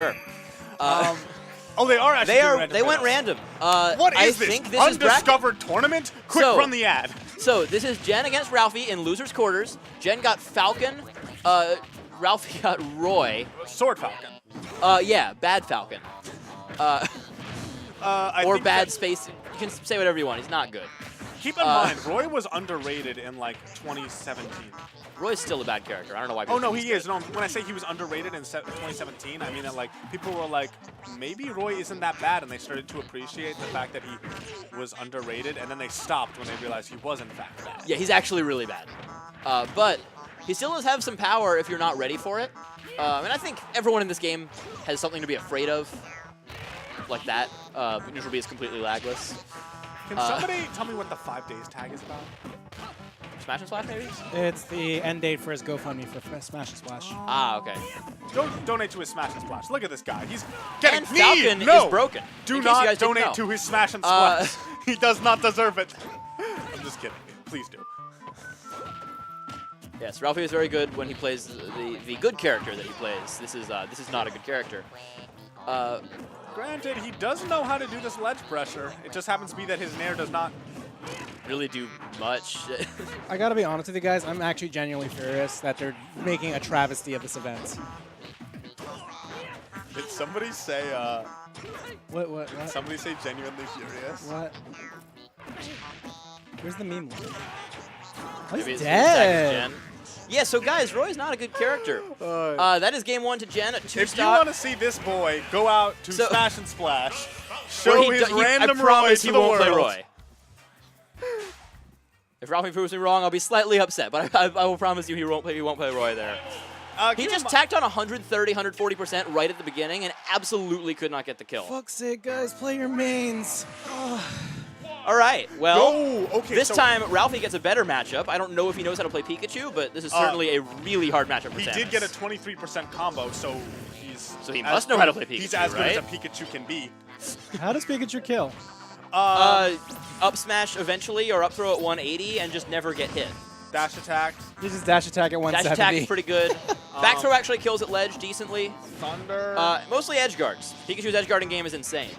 Sure. Oh, they are actually doing random They went pickups. random. What I is this? think this Undiscovered tournament? Quick, run the ad. So this is Jen against Ralphie in losers quarters. Jen got Falcon. Ralphie got Roy. Sword Falcon. Yeah, bad Falcon. Or bad space. You can say whatever you want. He's not good. Keep in mind, Roy was underrated in like 2017. Roy's still a bad character. I don't know why. Oh no, he is. No, when I say he was underrated in 2017, I mean that like people were like, maybe Roy isn't that bad, and they started to appreciate the fact that he was underrated, and then they stopped when they realized he was in fact bad. Yeah, he's actually really bad. But he still does have some power if you're not ready for it. And I think everyone in this game has something to be afraid of, like that. Neutral B is completely lagless. Can somebody tell me what the 5 days tag is about? Smash and Splash, maybe? It's the end date for his GoFundMe for Smash and Splash. Ah, okay. Don't donate to his Smash and Splash. Look at this guy. He's getting And Falcon no. is broken. Do not donate to his Smash and Splash. He does not deserve it. I'm just kidding. Please do. Yes, Ralphie is very good when he plays the good character that he plays. This is not a good character. Granted, he does know how to do this ledge pressure. It just happens to be that his Nair does not really do much. I gotta be honest with you guys, I'm actually genuinely furious that they're making a travesty of this event. Did somebody say, What? Did somebody say genuinely furious? What? Where's the meme one? Oh, Maybe he's it's dead. Jen. Yeah, so guys, Roy's not a good character. That is game 1 to Jen at 2 If you want to see this boy go out to Smash and Splash, show his random Roy to the world. Play Roy. If Ralphie proves me wrong, I'll be slightly upset, but I will promise you he won't play Roy there. He just tacked on 130, 140% right at the beginning and absolutely could not get the kill. Fuck's sake, guys, play your mains. All right, well, this so time Ralphie gets a better matchup. I don't know if he knows how to play Pikachu, but this is certainly a really hard matchup for Samus. He did get a 23% combo, so he must know how to play Pikachu, He's as good right? as a Pikachu can be. How does Pikachu kill? Up smash eventually, or up throw at 180 and just never get hit. Dash attack. You just dash attack at 170. Dash attack is pretty good. Back throw actually kills at ledge decently. Thunder. Mostly edge guards. Pikachu's edge guarding game is insane.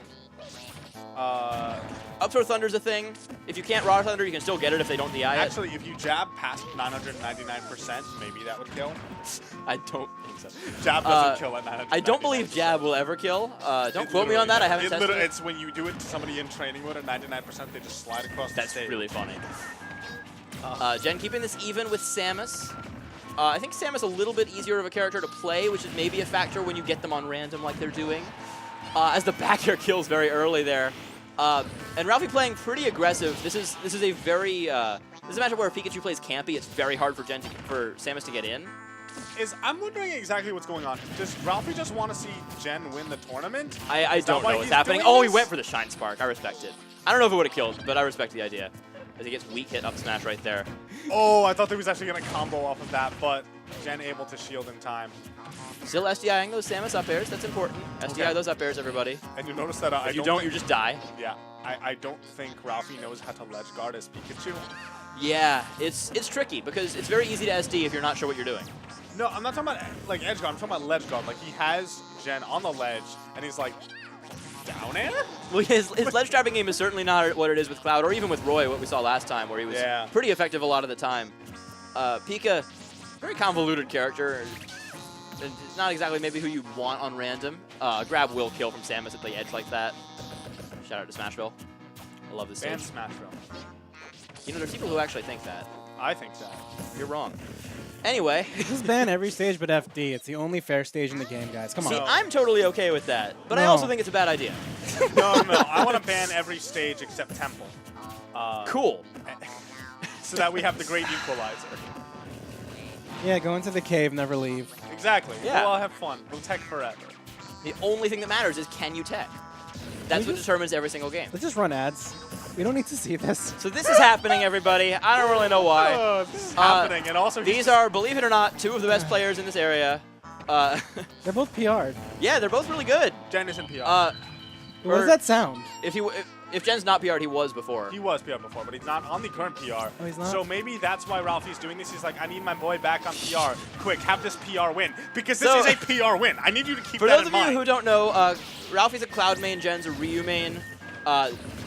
Up throw Thunder's a thing. If you can't raw Thunder, you can still get it if they don't DI it. Actually, if you jab past 999%, maybe that would kill. I don't think so. Jab doesn't kill at 999%. I don't believe jab will ever kill. Don't quote me on that. I haven't tested it. It's when you do it to somebody in training mode at 99%, they just slide across the stage. That's really funny. Jen keeping this even with Samus. I think Samus a little bit easier of a character to play, which is maybe a factor when you get them on random like they're doing. As the back air kills very early there. And Ralphie playing pretty aggressive. This is a very this is a matchup where if Pikachu plays campy, it's very hard for Samus to get in. I'm wondering exactly what's going on. Does Ralphie just want to see Jen win the tournament? I don't know what's happening. Oh, he went for the Shine Spark. I respect it. I don't know if it would have killed, but I respect the idea. As he gets weak hit up smash right there. Oh, I thought they was actually going to combo off of that, but Jen able to shield in time. Still SDIing those Samus up airs. That's important. SDI those up airs, everybody. And you notice that if you don't, you just die. Yeah, I don't think Ralphie knows how to ledge guard as Pikachu. Yeah, it's tricky because it's very easy to SD if you're not sure what you're doing. No, I'm not talking about like edge guard. I'm talking about ledge guard. Like he has Jen on the ledge, and he's like, down air? Well, his ledge trapping game is certainly not what it is with Cloud, or even with Roy, what we saw last time, where he was pretty effective a lot of the time. Pika, very convoluted character. It's not exactly maybe who you want on random. Grab will kill from Samus at the edge like that. Shout out to Smashville. I love this stage. And Smashville. You know, there's people who actually think that. I think so. You're wrong. Anyway. Just ban every stage but FD. It's the only fair stage in the game, guys. Come on. See, I'm totally okay with that, but I also think it's a bad idea. No. I want to ban every stage except Temple. Cool. So that we have the great equalizer. Yeah, go into the cave, never leave. Exactly. Yeah. We'll all have fun. We'll tech forever. The only thing that matters is can you tech. That's what determines every single game. Let's just run ads. We don't need to see this. So this is happening, everybody. I don't really know why. Oh, this is happening. And also these are, believe it or not, two of the best players in this area. They're both PR'd. Yeah, they're both really good. Jen is in PR. What does that sound? If you If Jen's not PR'd, he was before. He was PR before, but he's not on the current PR. Oh, he's not? So maybe that's why Ralphie's doing this. He's like, I need my boy back on PR. Quick, have this PR win. Because this So- is a PR win. I need you to keep For that those in of you mind. who don't know, Ralphie's a Cloud main, Jen's a Ryu main.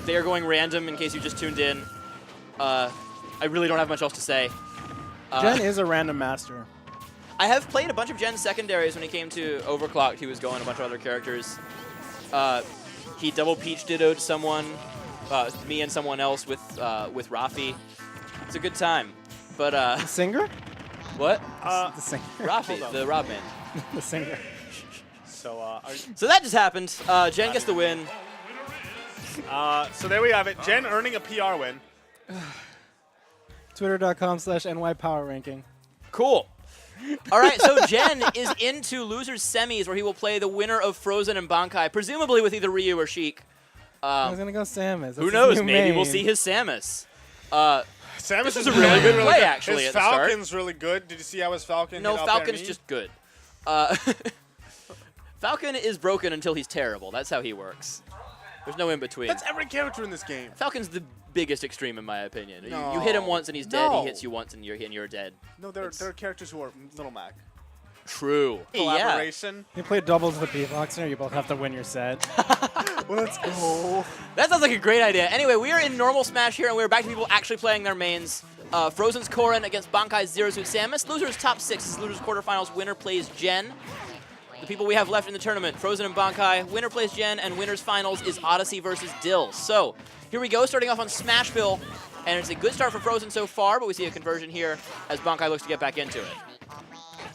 They are going random in case you just tuned in. I really don't have much else to say. Jen is a random master. I have played a bunch of Jen's secondaries when he came to Overclocked. He was going a bunch of other characters. He double peach dittoed someone, me and someone else with Rafi. It's a good time. But The singer? what? The singer. Rafi, hold on. the Rob man. The singer. So, So that just happened. Jen gets the win. so there we have it. Jen earning a PR win. Twitter.com/NYPowerRanking. Cool. All right, so Jen is into losers semis where he will play the winner of Frozen and Bankai, presumably with either Ryu or Sheik. I was gonna go Samus. Who knows? Maybe we'll see his Samus. Samus This is is a really good play, good. actually, His at the start. Falcon's really good. Did you see how his Falcon No, hit up air Falcon's knee? just good. Falcon is broken until he's terrible. That's how he works. There's no in between. That's every character in this game. Falcon's the biggest extreme in my opinion. No. You hit him once and he's dead. No. He hits you once and you're dead. No, there are characters who are Little Mac. True. Yeah. Collaboration. You play doubles with the beatboxer, you both have to win your set. Well, let's go. That sounds like a great idea. Anyway, we are in normal Smash here, and we're back to people actually playing their mains. Frozen's Korin against Bankai's Zero Suit Samus. Losers top 6 is losers quarterfinals. Winner plays Jen. The people we have left in the tournament, Frozen and Bankai. Winner plays Jen, and winners finals is Odyssey versus Dill. So here we go, starting off on Smashville, and it's a good start for Frozen so far, but we see a conversion here as Bankai looks to get back into it.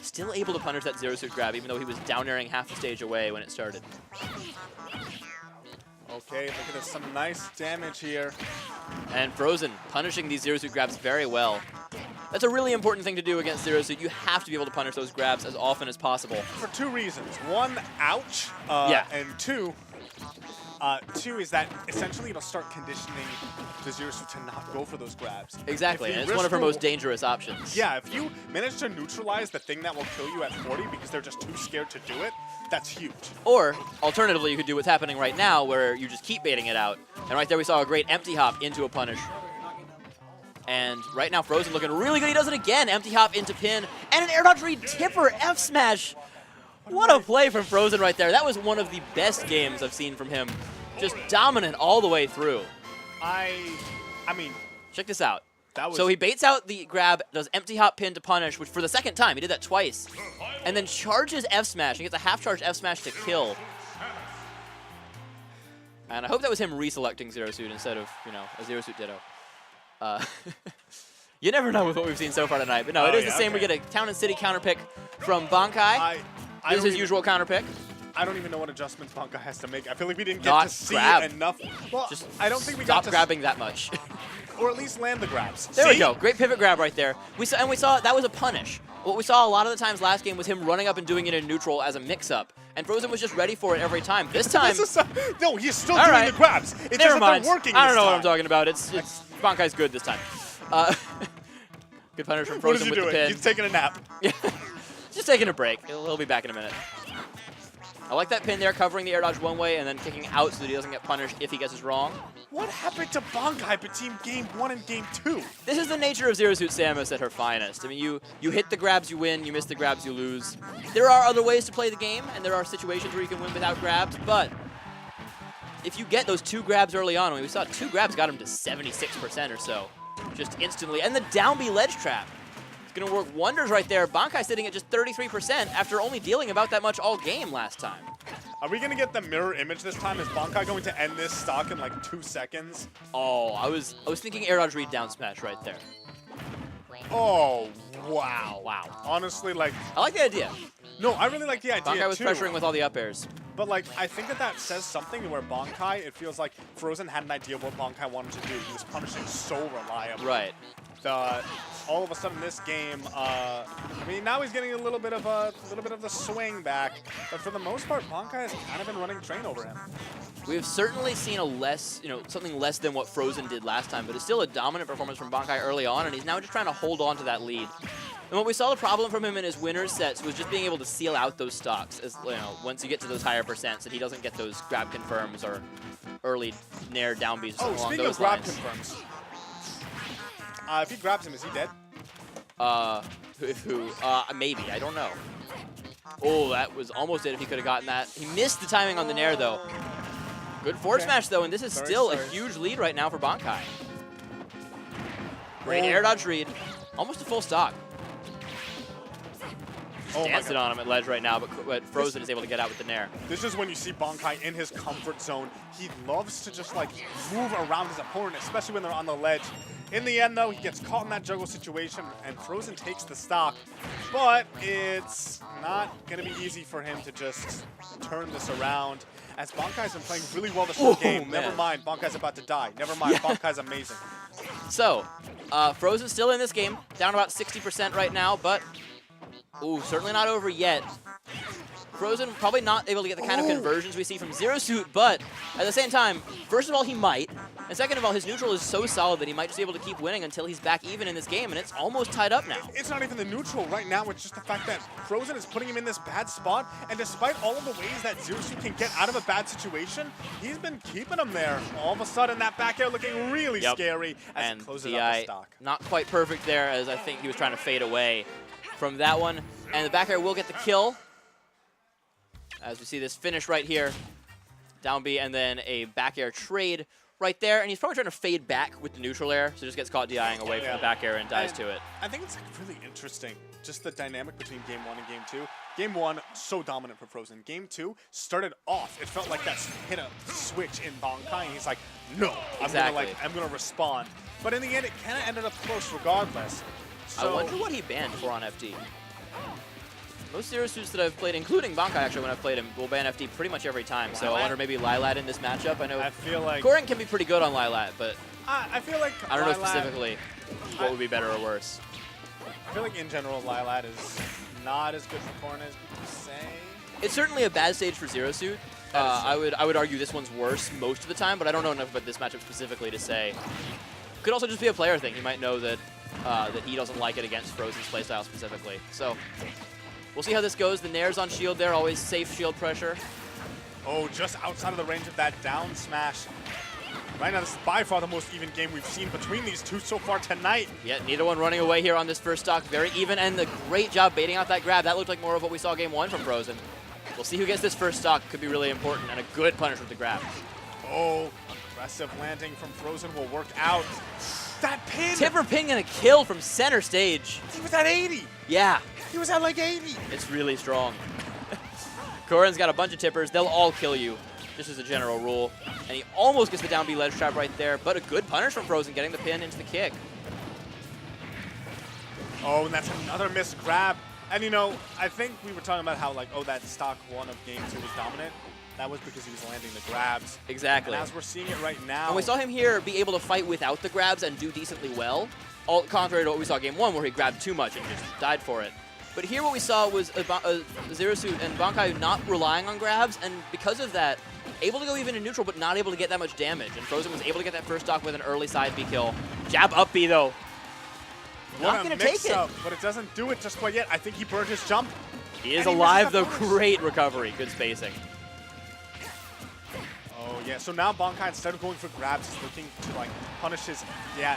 Still able to punish that Zero Suit grab, even though he was down airing half the stage away when it started. Okay, look at this. Some nice damage here. And Frozen punishing these Zero Suit grabs very well. That's a really important thing to do against Zero Suit. You have to be able to punish those grabs as often as possible. For two reasons. One, ouch. Yeah. And two is that essentially it'll start conditioning the Zero Suit to not go for those grabs. Exactly, If you and it's one of her risk most dangerous options. Yeah, if you manage to neutralize the thing that will kill you at 40 because they're just too scared to do it, that's huge. Or, alternatively, you could do what's happening right now, where you just keep baiting it out. And right there we saw a great empty hop into a punish. And right now Frozen looking really good. He does it again. Empty hop into pin. And an air dodge read tipper F smash. What a play from Frozen right there. That was one of the best games I've seen from him. Just dominant all the way through. I mean, Check this out. that was... So he baits out the grab, does empty hop pin to punish, which for the second time, he did that twice. And then charges F smash. He gets a half charge F smash to kill. And I hope that was him reselecting Zero Suit instead of, you know, a Zero Suit Ditto. You never know with what we've seen so far tonight. But no, it is the same. We get a Town and City counter pick from Bankai. I This is don't his even- usual counter pick. I don't even know what adjustments Bankai has to make. I feel like we didn't get Not to see grab. enough. Well, Just I don't think we Stop got to grabbing that much. or at least land the grabs. There See? we go. Great pivot grab right there. We saw that was a punish. What we saw a lot of the times last game was him running up and doing it in neutral as a mix-up. And Frozen was just ready for it every time. This time, No, he's still All doing right. the grabs. It's never just that mind. they're working I don't this know what time. I'm talking about. It's Bankai's good this time. Good punish from What is Frozen he with the doing? pin. He's taking a nap. Just taking a break. He'll be back in a minute. I like that pin there, covering the air dodge one way and then kicking out so that he doesn't get punished if he guesses wrong. What happened to Bankai between Game 1 and Game 2? This is the nature of Zero Suit Samus at her finest. I mean, you hit the grabs, you win. You miss the grabs, you lose. There are other ways to play the game, and there are situations where you can win without grabs, but if you get those 2 grabs early on, I mean, we saw 2 grabs got him to 76% or so, just instantly. And the down B ledge trap. It's going to work wonders right there. Bankai sitting at just 33% after only dealing about that much all game last time. Are we going to get the mirror image this time? Is Bankai going to end this stock in like 2 seconds? Oh, I was thinking air dodge read down smash right there. Oh, wow. Wow. Honestly, like, I like the idea. no, I really like the idea Bankai was too. pressuring with all the up airs. But like, I think that says something where Bankai, it feels like Frozen had an idea of what Bankai wanted to do. He was punishing so reliably. Right. All of a sudden, this game, I mean, now he's getting a little bit of the swing back. But for the most part, Bankai has kind of been running train over him. We've certainly seen something less than what Frozen did last time, but it's still a dominant performance from Bankai early on, and he's now just trying to hold on to that lead. And what we saw the problem from him in his winner's sets was just being able to seal out those stocks. As you know, once you get to those higher percents, and he doesn't get those grab confirms or early nair down Bs or something along speaking those of grab lines. confirms, if he grabs him, is he dead? Maybe. I don't know. Oh, that was almost it if he could have gotten that. He missed the timing on the nair, though. Good forward smash, though, and this is still a huge lead right now for Bankai. Great air dodge read. Almost a full stock. Dancing on him at ledge right now, but Frozen is able to get out with the nair. This is when you see Bankai in his comfort zone. He loves to just like move around his opponent, especially when they're on the ledge. In the end, though, he gets caught in that juggle situation, and Frozen takes the stock. But it's not going to be easy for him to just turn this around, as Bankai's been playing really well this whole game. Man. Never mind, Bankai's about to die. Never mind, Bankai's amazing. So, Frozen still in this game, down about 60% right now, but certainly not over yet. Frozen probably not able to get the kind of conversions we see from Zero Suit, but at the same time, first of all, he might, and second of all, his neutral is so solid that he might just be able to keep winning until he's back even in this game, and it's almost tied up now. It's not even the neutral right now, it's just the fact that Frozen is putting him in this bad spot, and despite all of the ways that Zero Suit can get out of a bad situation, he's been keeping him there. All of a sudden, that back air looking really scary as he closes out the stock. Not quite perfect there, as I think he was trying to fade away from that one, and the back air will get the kill. As we see this finish right here, down B, and then a back air trade right there, and he's probably trying to fade back with the neutral air, so just gets caught DIing away from the back air and dies to it. I think it's like really interesting, just the dynamic between Game 1 and Game 2. Game 1, so dominant for Frozen. Game 2 started off, it felt like that hit a switch in Bankai, and he's like, no, I'm gonna respond. But in the end, it kind of ended up close regardless. So I wonder what he banned for on FD. Most Zero Suits that I've played, including Bankai actually when I've played him, will ban FD pretty much every time. So I wonder maybe Lilat in this matchup. I feel like Korin can be pretty good on Lilat, but I feel like I don't know specifically what would be better or worse. I feel like in general Lilat is not as good for Korin as people say. It's certainly a bad stage for Zero Suit. I would argue this one's worse most of the time, but I don't know enough about this matchup specifically to say. Could also just be a player thing. He might know that that he doesn't like it against Frozen's playstyle specifically. So we'll see how this goes. The Nair's on shield there, always safe shield pressure. Oh, just outside of the range of that down smash. Right now, this is by far the most even game we've seen between these two so far tonight. Yeah, neither one running away here on this first stock. Very even, and the great job baiting out that grab. That looked like more of what we saw Game 1 from Frozen. We'll see who gets this first stock. Could be really important, and a good punish with the grab. Oh, aggressive landing from Frozen will work out. That pin! Tipper pin and a kill from center stage. He was at 80! Yeah. He was at like 80! It's really strong. Korin's got a bunch of tippers. They'll all kill you, just as a general rule. And he almost gets the down B ledge trap right there, but a good punish from Frozen, getting the pin into the kick. Oh, and that's another missed grab. And you know, I think we were talking about how like, oh, that stock 1 of Game 2 was dominant. That was because he was landing the grabs. Exactly. And as we're seeing it right now. And we saw him here be able to fight without the grabs and do decently well, all contrary to what we saw Game 1 where he grabbed too much and just died for it. But here what we saw was Zero Suit and Bankai not relying on grabs, and because of that, able to go even in neutral but not able to get that much damage. And Frozen was able to get that first stock with an early side B kill. Jab up B though. Not going to take it. But it doesn't do it just quite yet. I think he burned his jump. He is alive though. Great recovery. Good spacing. Oh yeah, so now Bankai, instead of going for grabs, is looking to like punish his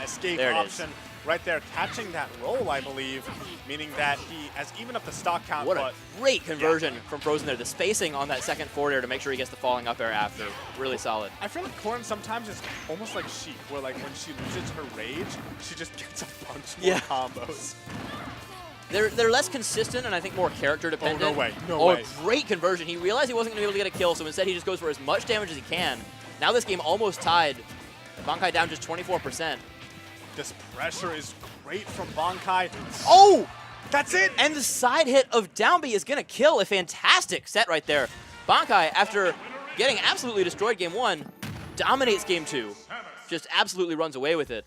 escape option. Right there, catching that roll, I believe, meaning that he has even up the stock count. What a great conversion from Frozen there. The spacing on that second forward air to make sure he gets the falling up air after. Really solid. I feel like Korin sometimes is almost like Sheik, where like when she loses her rage, she just gets a bunch more combos. They're less consistent and I think more character dependent. Oh, no way. No way. Great conversion. He realized he wasn't going to be able to get a kill, so instead he just goes for as much damage as he can. Now this game almost tied. Bankai down just 24%. This pressure is great from Bankai. Oh! That's it! And the side hit of down B is going to kill. A fantastic set right there. Bankai, after getting absolutely destroyed Game 1, dominates Game 2. Just absolutely runs away with it.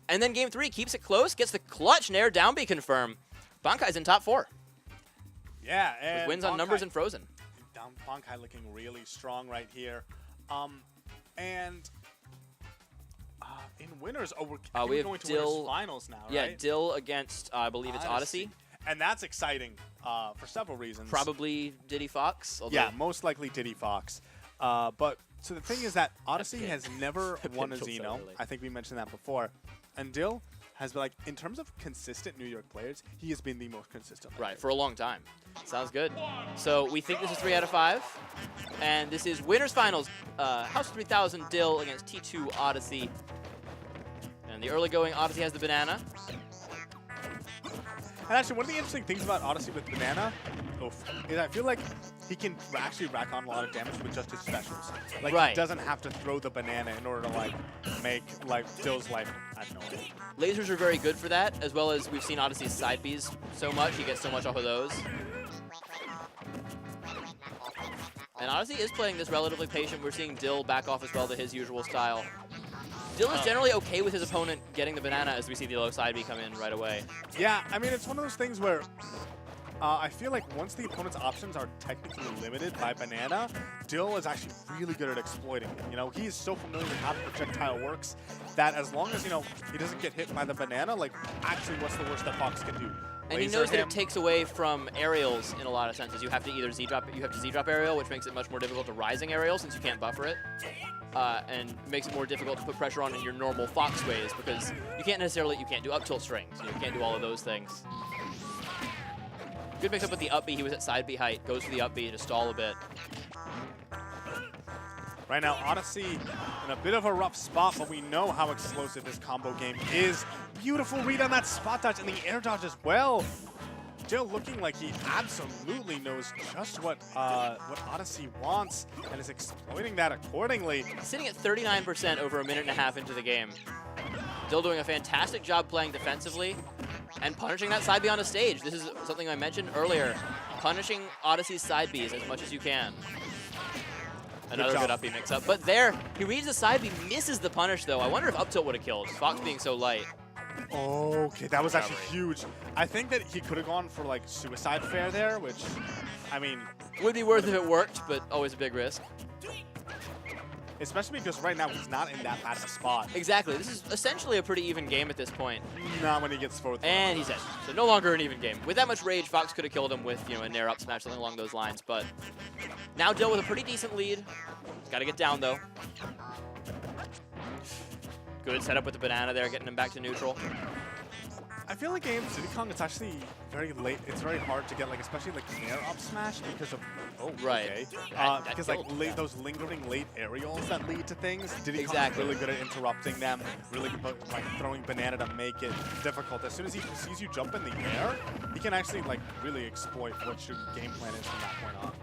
And then Game 3 keeps it close, gets the clutch Nair down B confirm. Bankai's in top 4. Yeah, and with wins on numbers and Frozen. Bankai looking really strong right here. in winners. Oh, we have going to Dill winners finals now, right? Yeah, Dill against, I believe it's Odyssey. And that's exciting for several reasons. Probably Diddy Fox. Yeah, most likely Diddy Fox. But so the thing is that Odyssey has never won a Xeno. I think we mentioned that before. And Dill has been, like, in terms of consistent New York players, he has been the most consistent. Right, for a long time. Sounds good. So we think this is 3 out of 5. And this is winners finals. House 3000 Dill against T2 Odyssey. And the early going Odyssey has the banana. And actually, one of the interesting things about Odyssey with Banana is I feel like he can actually rack on a lot of damage with just his specials. Like, he doesn't have to throw the banana in order to, like, make, like, Dill's life, I don't know. Lasers are very good for that, as well as we've seen Odyssey's side Bs so much. He gets so much off of those. And Odyssey is playing this relatively patient. We're seeing Dill back off as well to his usual style. Dill is generally okay with his opponent getting the banana as we see the low side B come in right away. Yeah, I mean, it's one of those things where I feel like once the opponent's options are technically limited by banana, Dill is actually really good at exploiting it. You know, he's so familiar with how the projectile works that as long as, you know, he doesn't get hit by the banana, like, actually what's the worst that Fox can do? And he knows that it takes away from aerials in a lot of senses. You have to either Z-drop, Z-drop aerial, which makes it much more difficult to rising aerial since you can't buffer it. And makes it more difficult to put pressure on in your normal Fox ways because you can't do up tilt strings. You can't do all of those things. Good mix up with the up B. He was at side B height. Goes for the up B to stall a bit. Right now, Odyssey in a bit of a rough spot, but we know how explosive his combo game is. Beautiful read on that spot dodge and the air dodge as well. Dill looking like he absolutely knows just what Odyssey wants and is exploiting that accordingly. Sitting at 39% over a minute and a half into the game. Dill doing a fantastic job playing defensively and punishing that side B on a stage. This is something I mentioned earlier. Punishing Odyssey's side Bs as much as you can. Another good up B mix up. But there, he reads the side B, misses the punish though. I wonder if up tilt would have killed, Fox being so light. Okay, that was actually huge. I think that he could have gone for, like, suicide fair there, which, I mean... Would be worth if it worked, but always a big risk. Especially because right now he's not in that bad of a spot. Exactly. This is essentially a pretty even game at this point. Not when he gets forward. And he's dead. So no longer an even game. With that much rage, Fox could have killed him with, you know, a nair up smash, something along those lines. But now Dill with a pretty decent lead. He's got to get down, though. Good setup with the banana there, getting him back to neutral. I feel like in Diddy Kong, it's actually very late. It's very hard to get, like, especially like nair up smash because of okay. Because like those lingering late aerials that lead to things. Diddy Kong's really good at interrupting them, really good, like throwing banana to make it difficult. As soon as he sees you jump in the air, he can actually like really exploit what your game plan is from that point on.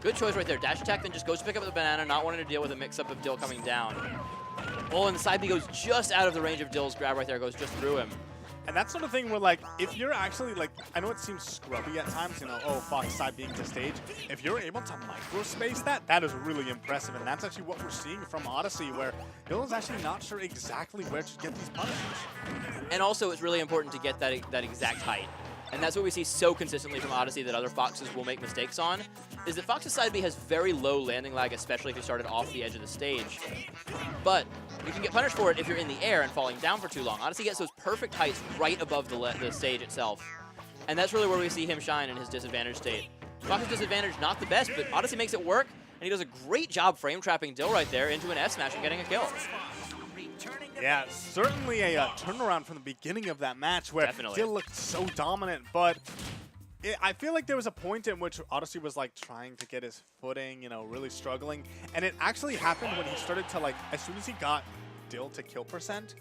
Good choice right there. Dash attack, then just goes to pick up the banana, not wanting to deal with a mix-up of Dill coming down. Oh, and the side B goes just out of the range of Dill's grab right there, goes just through him. And that's sort of thing where, like, if you're actually, like, I know it seems scrubby at times, you know, oh, Fox side being to stage. If you're able to micro-space that, that is really impressive. And that's actually what we're seeing from Odyssey, where Dill is actually not sure exactly where to get these punishes. And also, it's really important to get that exact height. And that's what we see so consistently from Odyssey that other Foxes will make mistakes on, is that Fox's side B has very low landing lag, especially if you started off the edge of the stage. But you can get punished for it if you're in the air and falling down for too long. Odyssey gets those perfect heights right above the stage itself. And that's really where we see him shine in his disadvantage state. Fox's disadvantage, not the best, but Odyssey makes it work, and he does a great job frame trapping Dill right there into an F smash and getting a kill. Yeah, certainly a turnaround from the beginning of that match where Dill looked so dominant, but I feel like there was a point in which Odyssey was like trying to get his footing, you know, really struggling, and it actually happened when he started to, like, as soon as he got Dill to kill percent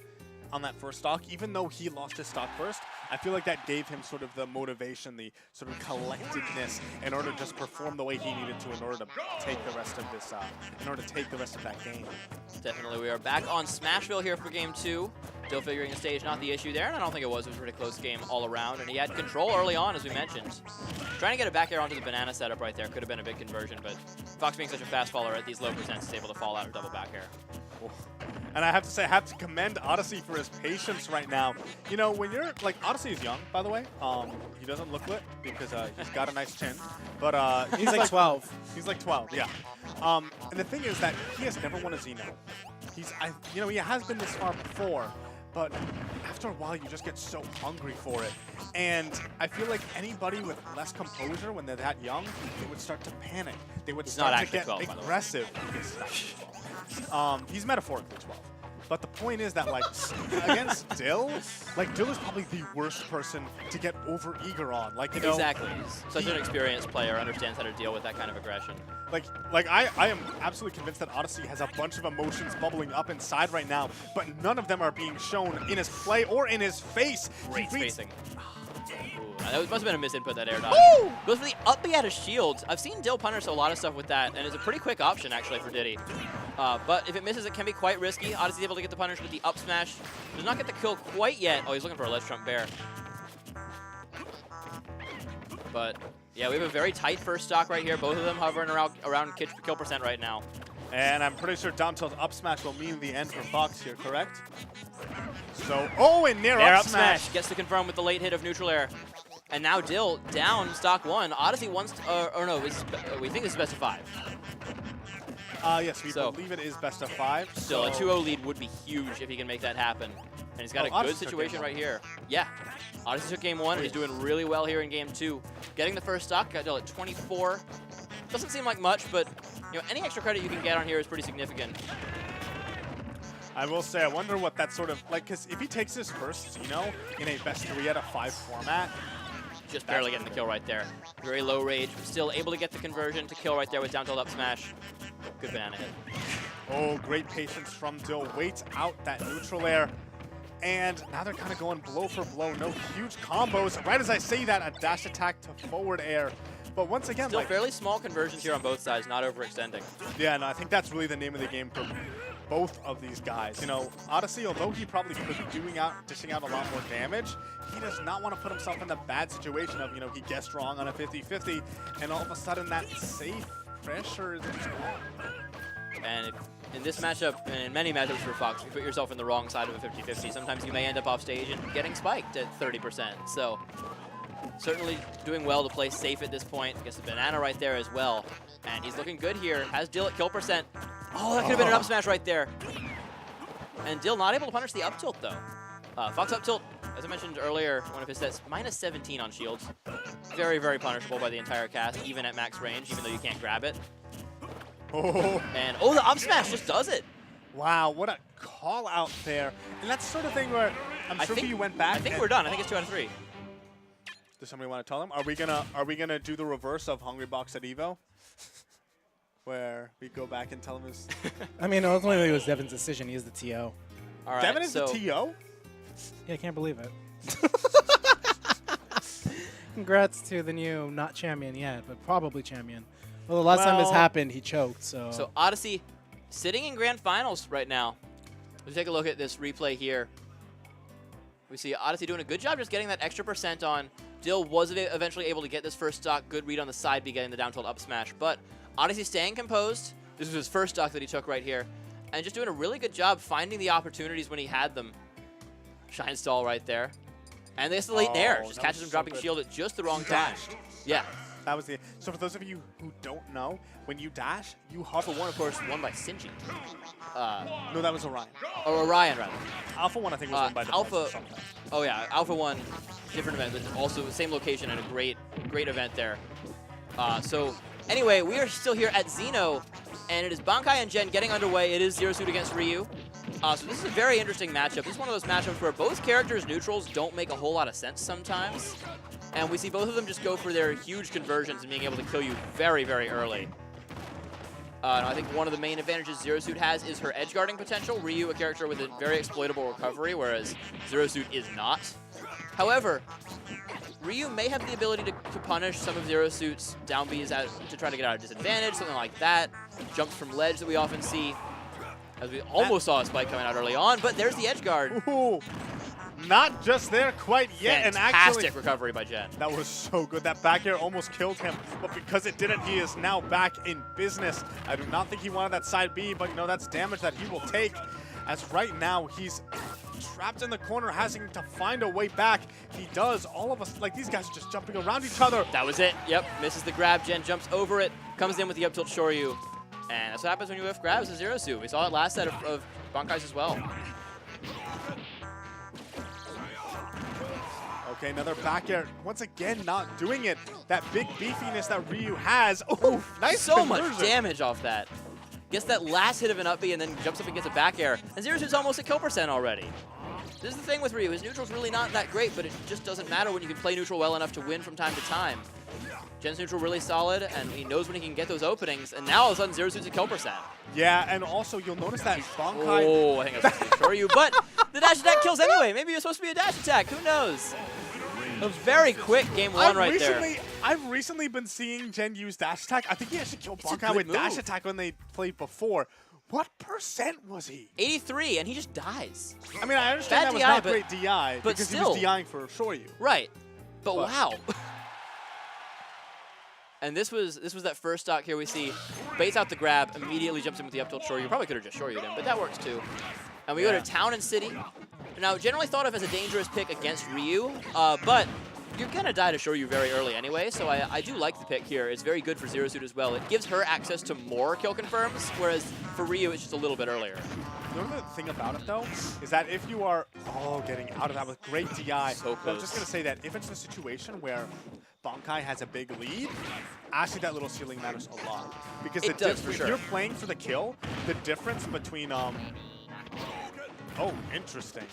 on that first stock, even though he lost his stock first, I feel like that gave him sort of the motivation, the sort of collectedness in order to just perform the way he needed to in order to take the rest of this, in order to take the rest of that game. Definitely, we are back on Smashville here for game 2. Dill figuring the stage, not the issue there, and I don't think it was. It was a pretty close game all around, and he had control early on, as we mentioned. Trying to get it back air onto the banana setup right there could have been a big conversion, but Fox being such a fast faller at these low percents is able to fall out of double back air. And I have to say, I have to commend Odyssey for his patience right now. You know, when you're, like, Odyssey is young, by the way. He doesn't look lit because he's got a nice chin. But He's like 12. He's like 12, yeah. And the thing is that he has never won a Xeno. You know, he has been this far before, but after a while, you just get so hungry for it. And I feel like anybody with less composure, when they're that young, they would start to panic. They would start to get 12, aggressive. He's metaphorically 12. But the point is that, like, against Dill, like, Dill is probably the worst person to get over-eager on. Like, you know, exactly. He's such an experienced player, understands how to deal with that kind of aggression. Like I am absolutely convinced that Odyssey has a bunch of emotions bubbling up inside right now, but none of them are being shown in his play or in his face. Great spacing. That must have been a misinput, that air dodge. Woo! Goes for the up B out of shields. I've seen Dill punish a lot of stuff with that, and it's a pretty quick option, actually, for Diddy. But if it misses, it can be quite risky. Odyssey's able to get the punish with the up smash. Does not get the kill quite yet. Oh, he's looking for a ledge trump bear. But, yeah, we have a very tight first stock right here. Both of them hovering around kill percent right now. And I'm pretty sure down tilt up smash will mean the end for Fox here, correct? So, oh, and near up smash. Gets to confirm with the late hit of neutral air. And now Dill down stock 1. Odyssey wants to, or no, we think this is best of 5. Yes, we believe it is best of 5. Still, a 2-0 lead would be huge if he can make that happen. And he's got a good situation right here. Yeah, Odyssey took game 1, and he's doing really well here in game 2. Getting the first stock, got Dill at 24. Doesn't seem like much, but you know, any extra credit you can get on here is pretty significant. I will say, I wonder what that sort of, like, because if he takes his first Xeno in a best 3 out of 5 format, just barely getting the kill right there. Very low rage, but still able to get the conversion to kill right there with down tilt up smash. Good banana hit. Oh, great patience from Dill. Waits out that neutral air. And now they're kind of going blow for blow. No huge combos. Right as I say that, a dash attack to forward air. But once again, still like, fairly small conversions here on both sides, not overextending. Yeah, no, I think that's really the name of the game for both of these guys. You know, Odyssey, although he probably could be dishing out a lot more damage, he does not want to put himself in the bad situation of, you know, he guessed wrong on a 50-50, and all of a sudden that safe pressure is just gone. And if, in this matchup, and in many matchups for Fox, if you put yourself in the wrong side of a 50-50, sometimes you may end up off stage and getting spiked at 30%. So certainly doing well to play safe at this point. Gets the banana right there as well. And he's looking good here. Has Dill at kill percent. Oh, that could have been an up smash right there. And Dill not able to punish the up tilt, though. Fox up tilt, as I mentioned earlier, one of his sets, minus 17 on shields. Very, very punishable by the entire cast, even at max range, even though you can't grab it. Oh. And, oh, the up smash just does it. Wow, what a call out there. And that's the sort of thing where I'm sure if you went back. I think we're done. I think it's 2 out of 3. Does somebody want to tell them? Are we gonna do the reverse of Hungry Box at Evo? Where we go back and tell him his... I mean, ultimately it was Devin's decision. He is the TO. All right, Devin is the TO? Yeah, I can't believe it. Congrats to the new, not champion yet, but probably champion. Well, the last time this happened, he choked, so... So Odyssey sitting in grand finals right now. Let's take a look at this replay here. We see Odyssey doing a good job just getting that extra percent on. Dill was eventually able to get this first stock. Good read on the side B, getting the down tilt up smash. But Odyssey staying composed. This was his first stock that he took right here. And just doing a really good job finding the opportunities when he had them. Shine stall right there. And this late nair. Just catches him dropping shield at just the wrong time. Yeah. That was the... So for those of you who don't know, when you dash, you hover. Alpha 1, of course, won by Sinji. No, that was Orion. Or Orion, rather. Alpha 1, I think, was won by Alpha. Oh, yeah. Alpha 1, different event, but also the same location and a great event there. So, anyway, we are still here at Xeno, and it is Bankai and Gen getting underway. It is Zero Suit against Ryu. So this is a very interesting matchup. This is one of those matchups where both characters' neutrals don't make a whole lot of sense sometimes. And we see both of them just go for their huge conversions and being able to kill you very, very early. I think one of the main advantages Zero Suit has is her edge guarding potential. Ryu, a character with a very exploitable recovery, whereas Zero Suit is not. However, Ryu may have the ability to punish some of Zero Suit's down Bs to try to get out of disadvantage, something like that. Jumps from ledge that we often see, as we almost saw a spike coming out early on, but there's the edge guard. Ooh, not just there quite yet. Fantastic and actually, recovery by Gen. That was so good. That back air almost killed him, but because it didn't, he is now back in business. I do not think he wanted that side B, but you know, that's damage that he will take. as right now he's trapped in the corner, having to find a way back. He does. All of us, like these guys are just jumping around each other. That was it. Yep, misses the grab. Gen jumps over it, comes in with the up tilt Shoryu. And that's what happens when you whiff grabs a Zero Suit. We saw it last set of Bankai's as well. Okay, another back air. Once again, not doing it. That big beefiness that Ryu has. Oh, nice So conversion. much damage off that. Gets that last hit of an up B and then jumps up and gets a back air. And Zero Suit's almost at kill percent already. This is the thing with Ryu. His neutral's really not that great, but it just doesn't matter when you can play neutral well enough to win from time to time. Gen's neutral really solid, and he knows when he can get those openings. And now all of a sudden, Zero Suit's at kill percent. Yeah, and also you'll notice that Bankai. Oh, I think I was supposed to show you, but the dash attack kills anyway. Maybe it's supposed to be a dash attack. Who knows? It was very quick game one right there. I've recently been seeing Gen use dash attack. I think he actually killed It's a Bankai good with dash move. attack when they played before. What percent was he? 83, and he just dies. I mean, I understand Bad that was DI, not but- great DI but because still. he was DIing for Shoryu. Right, but But- wow. And this was that first stock here we see. Baits out the grab, immediately jumps in with the up tilt Shoryu. Probably could have just Shoryu'd him, but that works too. And we go to Town and City. Now, generally thought of as a dangerous pick against Ryu, but you're going to die to Shoryu very early anyway, so I do like the pick here. It's very good for Zero Suit as well. It gives her access to more kill confirms, whereas for Ryu, it's just a little bit earlier. The other thing about it, though, is that if you are getting out of that with great DI, So I'm close. just going to say that if it's a situation where Bankai has a big lead, actually that little ceiling matters a lot. Because It does, for if sure. you're playing for the kill, the difference between, oh, interesting.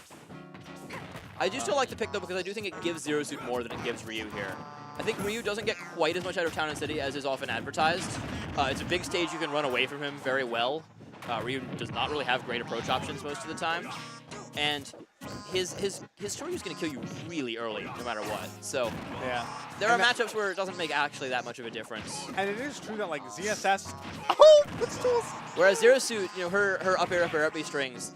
I do still like the pick, though, because I do think it gives Zero Suit more than it gives Ryu here. I think Ryu doesn't get quite as much out of Town and City as is often advertised. It's a big stage. You can run away from him very well. Ryu does not really have great approach options most of the time. And his Shoryu's going to kill you really early, no matter what. So Yeah. there are And that- matchups where it doesn't make actually that much of a difference. And it is true that, like, ZSS... Oh, that's tools! Whereas Zero Suit, you know, her up air, up B strings,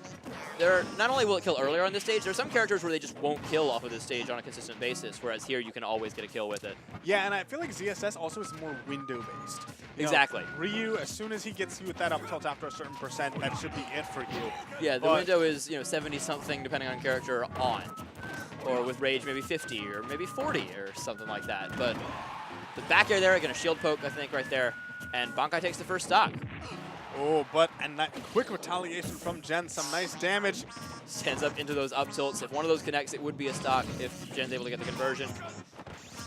not only will it kill earlier on this stage, there are some characters where they just won't kill off of this stage on a consistent basis, whereas here you can always get a kill with it. Yeah, and I feel like ZSS also is more window-based. You know, Exactly. Ryu, as soon as he gets you with that up tilt after a certain percent, that should be it for you. Yeah, the But- window is 70-something depending on character on, or with Rage maybe 50 or maybe 40 or something like that. But the back air there, gonna shield poke I think right there, and Bankai takes the first stock. Oh, and that quick retaliation from Gen, some nice damage. Stands up into those up tilts. If one of those connects, it would be a stock if Gen's able to get the conversion.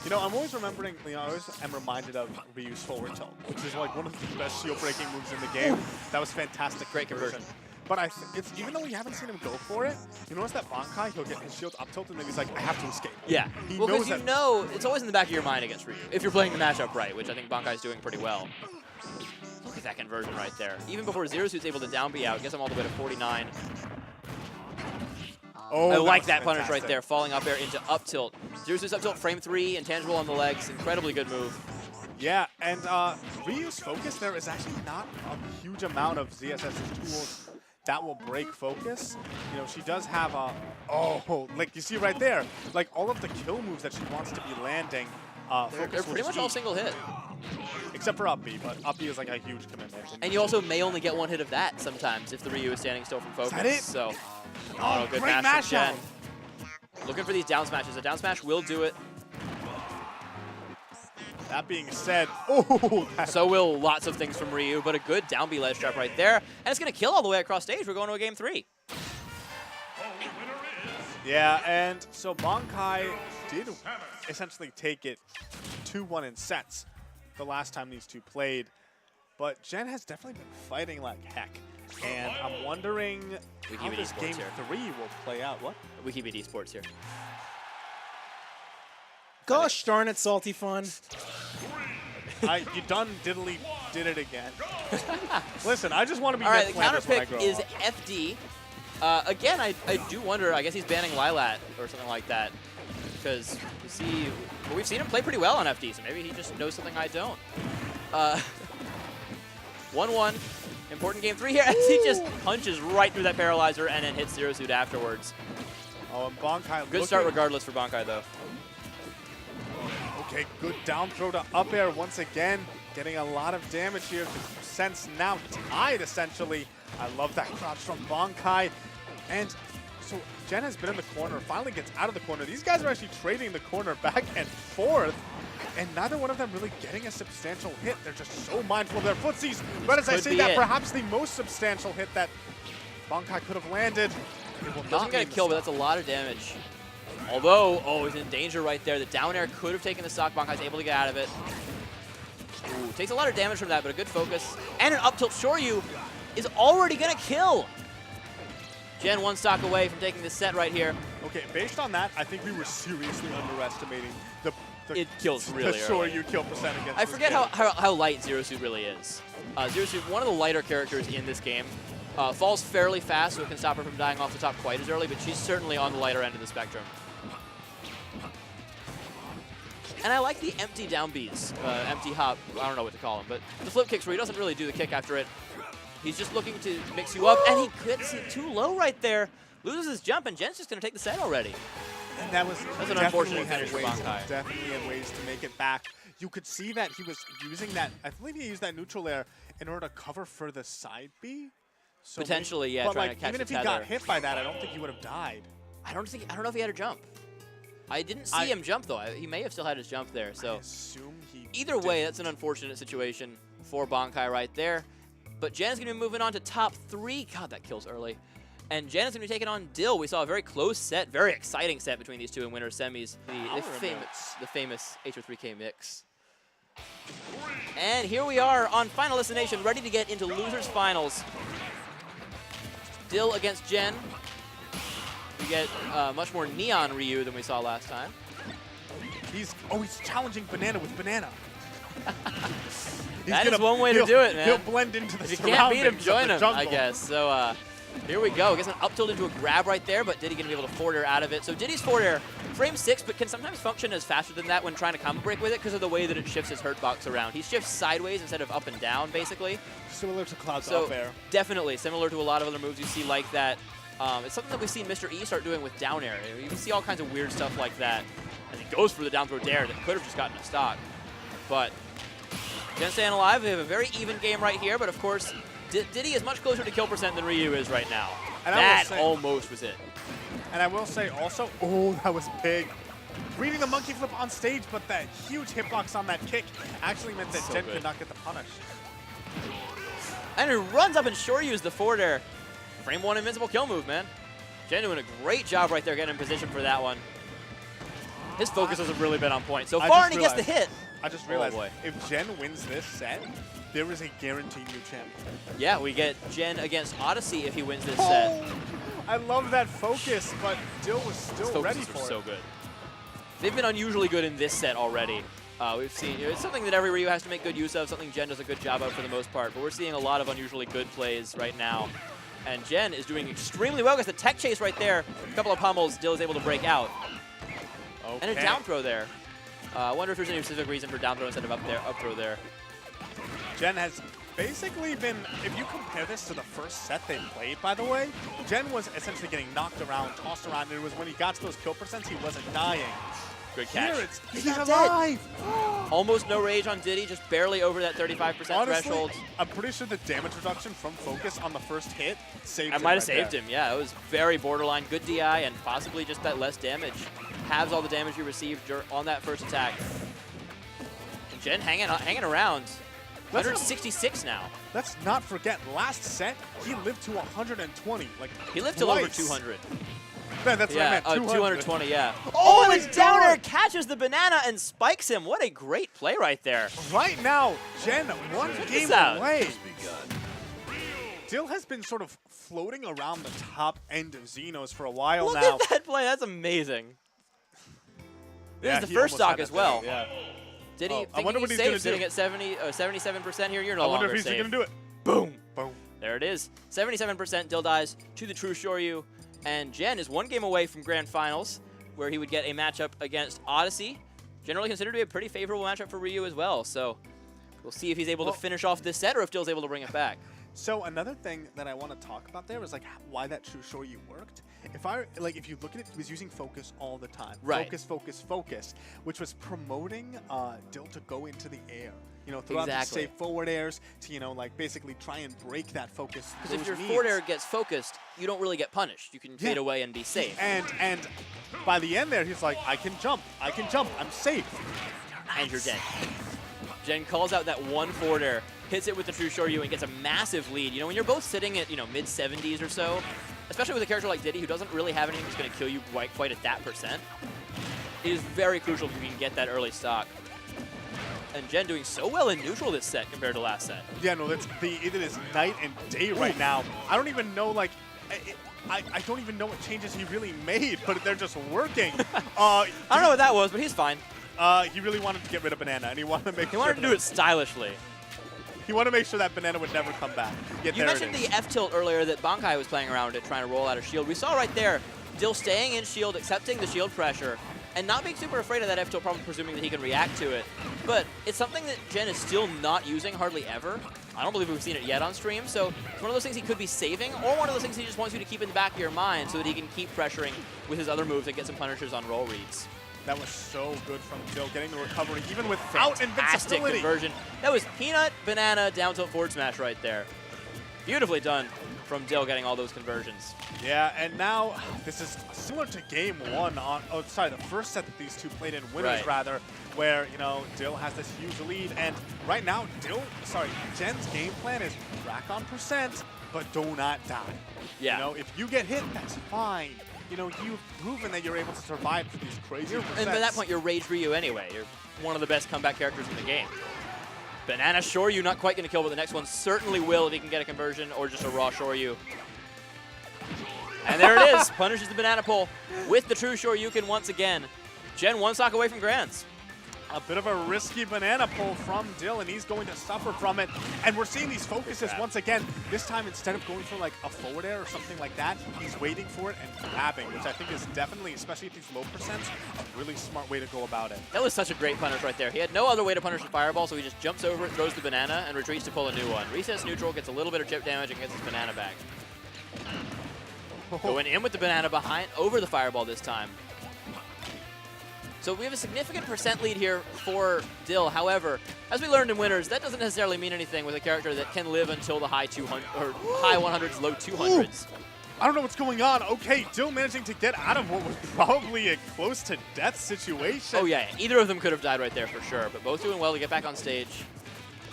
You know, I'm always remembering, I always am reminded of Ryu's forward tilt, which is like one of the best shield breaking moves in the game. That was fantastic. Great conversion. But it's even though we haven't seen him go for it, you notice that Bankai, he'll get his shield up tilt and then he's like, I have to escape. Yeah, He well, knows because you that. know it's always in the back of your mind against Ryu if you're playing the matchup right, which I think Bankai's doing pretty well. Look at that conversion right there. Even before Zero Suit's able to down B out, gets him all the way to 49. Oh, I like was that punish right fantastic. there, falling up air into up tilt. Zero Suit's up tilt, frame 3, intangible on the legs, incredibly good move. Yeah, and Ryu's focus there is actually not a huge amount of ZSS's tools that will break focus. You know, she does have a, like you see right there, like all of the kill moves that she wants to be landing, They're focus pretty will much all eat, single hit. except for up B, but up B is like a huge commitment. And you also may only get one hit of that sometimes if the Ryu is standing still from focus. that it? So, good great mash from mash Gen. Looking for these down smashes. A down smash will do it. That being said, that's So will lots of things from Ryu, but a good down B ledge trap right there. And it's going to kill all the way across stage. We're going to a game 3. yeah, and so Bankai did essentially take it 2-1 in sets the last time these two played, but Gen has definitely been fighting like heck. And I'm wondering how Wiki this Esports game here. 3 will play out. What? WikiBD Esports here. Gosh darn it, Salty Fun. You done diddly did it again. Listen, I just want to be All right, the Ned counter Flanders when I pick grow is up. FD. Again, I do wonder, I guess he's banning Lilat or something like that. Because we've seen him play pretty well on FD, so maybe he just knows something I don't. 1-1. Important game 3 here as he just punches right through that paralyzer and then hits Zero Suit afterwards. Oh, and Bankai Good start regardless for Bankai, though. Okay, good down throw to up air once again. Getting a lot of damage here. The percent's now tied, essentially. I love that crouch from Bankai. And so Jen has been in the corner, finally gets out of the corner. These guys are actually trading the corner back and forth, and neither one of them really getting a substantial hit. They're just so mindful of their footsies. But as I say that, perhaps the most substantial hit that Bankai could have landed. It will Doesn't get a kill, but that's a lot of damage. Although, oh, he's in danger right there. The down air could have taken the stock. Bankai's able to get out of it. Ooh, takes a lot of damage from that, but a good focus. And an up tilt Shoryu is already going to kill. Jen one stock away from taking this set right here. Okay, based on that, I think we were seriously underestimating the it kills really early. Shoryu kill percent against I forget how light Zero Suit really is. Zero Suit, one of the lighter characters in this game, falls fairly fast, so it can stop her from dying off the top quite as early, but she's certainly on the lighter end of the spectrum. And I like the empty down Bs, empty hop, I don't know what to call them, but the flip kicks where he doesn't really do the kick after it. He's just looking to mix you up, and he gets it too low right there. Loses his jump, and Jen's just going to take the set already. And that's an unfortunate finish for Bankai. Definitely in ways to make it back. You could see that he was using that, I believe he used that neutral air in order to cover for the side B. So potentially, yeah, trying to catch even if he got hit by that, I don't think he would have died. I don't know if he had a jump. I didn't see him jump, though. He may have still had his jump there. So I assume he either way, that's an unfortunate situation for Bankai right there. But Jen is going to be moving on to top 3. God, that kills early. And Jen is going to be taking on Dill. We saw a very close set, very exciting set between these two in winter semis. The famous H3K mix. And here we are on Final Destination, ready to get into losers finals. Dill against Jen. We get much more neon Ryu than we saw last time. He's challenging Banana with Banana. That is one way to do it, man. He'll blend into the surroundings. If you can't beat him, join him, I guess. So here we go. Gets an up tilt into a grab right there, but Diddy going to be able to forward air out of it. So Diddy's forward air, frame 6, but can sometimes function as faster than that when trying to combo break with it because of the way that it shifts his hurt box around. He shifts sideways instead of up and down, basically. Similar to Cloud's so up air. Definitely, similar to a lot of other moves you see like that. It's something that we've seen Mr. E start doing with down air. You can see all kinds of weird stuff like that. And he goes for the down throw dare that could have just gotten a stock. But Jen staying alive. We have a very even game right here, but of course, Diddy is much closer to kill percent than Ryu is right now. And that almost was it. And I will say also, oh, that was big. Reading the monkey flip on stage, but that huge hitbox on that kick actually meant that Jen could not get the punish. And he runs up and Shoryu's the forward air. Frame 1 invincible kill move, man. Jen doing a great job right there getting in position for that one. His focus hasn't really been on point so far, and he gets the hit. I just realized, if Jen wins this set, there is a guaranteed new champion. Yeah, we get Jen against Odyssey if he wins this set. I love that focus, but Dill was still ready for it. So good. They've been unusually good in this set already. We've seen it's something that every Ryu has to make good use of, something Jen does a good job of for the most part, but we're seeing a lot of unusually good plays right now. And Jen is doing extremely well. Gets the tech chase right there. A couple of pummels. Dill is able to break out. Okay. And a down throw there. I wonder if there's any specific reason for down throw instead of up throw there. Jen has basically been, if you compare this to the first set they played, by the way, Jen was essentially getting knocked around, tossed around, and it was when he got to those kill percents, he wasn't dying. Good catch. Here he's alive! Almost no rage on Diddy, just barely over that 35% threshold. I'm pretty sure the damage reduction from focus on the first hit saved him. I might have saved him, yeah. It was very borderline. Good DI and possibly just that less damage. Halves all the damage you received on that first attack. And Jen hanging around. 166 now. Let's not forget, last set, he lived to 120. He lived till over 200. Man, that's what I meant, 220, yeah. Oh, and his down air catches the banana and spikes him. What a great play right there. Right now, Jen, one game away. Dill has been sort of floating around the top end of Xenos for a while now. Look at that play. That's amazing. This is the first stock as well. Yeah. Did he think he's safe sitting at 77% here? You're no longer safe. I wonder if he's going to do it. Boom. Boom. There it is. 77% Dill dies to the true Shoryu. And Jen is one game away from Grand Finals, where he would get a matchup against Odyssey. Generally considered to be a pretty favorable matchup for Ryu as well. So we'll see if he's able to finish off this set or if Dill's able to bring it back. So another thing that I want to talk about there is like why that true shoryu worked. If you look at it, he was using focus all the time. Right. Focus, focus, focus, which was promoting Dill to go into the air. You know, throughout these safe forward airs to, you know, like basically try and break that focus. Because if your forward air gets focused, you don't really get punished. You can fade away and be safe. And by the end there, he's like, I can jump, I'm safe. And you're dead. Jen calls out that one forward air, hits it with the true shoryu, and gets a massive lead. You know, when you're both sitting at, you know, mid-70s or so, especially with a character like Diddy who doesn't really have anything that's going to kill you quite at that percent, it is very crucial if you can get that early stock. And Jen doing so well in neutral this set compared to last set. Yeah, no, it is night and day right now. I don't even know, like, I don't even know what changes he really made, but they're just working. I don't know what that was, but he's fine. He really wanted to get rid of Banana, and he wanted to make He wanted to do it stylishly. He wanted to make sure that Banana would never come back. Yet You mentioned the F-tilt earlier that Bankai was playing around it, trying to roll out a shield. We saw right there, Dill staying in shield, accepting the shield pressure, and not being super afraid of that F-tilt, probably presuming that he can react to it. But it's something that Jen is still not using hardly ever. I don't believe we've seen it yet on stream, so it's one of those things he could be saving, or one of those things he just wants you to keep in the back of your mind so that he can keep pressuring with his other moves and get some punishers on roll reads. That was so good from Dill, getting the recovery even without Fantastic invincibility. conversion. That was peanut, banana, down tilt forward smash right there. Beautifully done from Dill getting all those conversions. Yeah, and now this is similar to game one the first set that these two played in, winners rather, where, you know, Dill has this huge lead, and right now Jen's game plan is rack on percent, but do not die. Yeah. You know, if you get hit, that's fine. You know, you've proven that you're able to survive through these crazy percents. And by that point, you're Rage Ryu anyway. You're one of the best comeback characters in the game. Banana Shoryu not quite going to kill, but the next one certainly will if he can get a conversion or just a raw Shoryu. And there it is. Punishes the banana pull with the true Shoryuken once again. Jen one stock away from Grands. A bit of a risky banana pull from Dill, and he's going to suffer from it. And we're seeing these focuses once again. This time, instead of going for like a forward air or something like that, he's waiting for it and grabbing, which I think is definitely, especially at these low percents, a really smart way to go about it. That was such a great punish right there. He had no other way to punish the fireball, so he just jumps over it, throws the banana, and retreats to pull a new one. Resets neutral, gets a little bit of chip damage, and gets his banana back. Going in with the banana behind, over the fireball this time. So we have a significant percent lead here for Dill. However, as we learned in winners, that doesn't necessarily mean anything with a character that can live until the high 200 or high 100s, low 200s. I don't know what's going on. Okay, Dill managing to get out of what was probably a close to death situation. Oh yeah, either of them could have died right there for sure, but both doing well to get back on stage.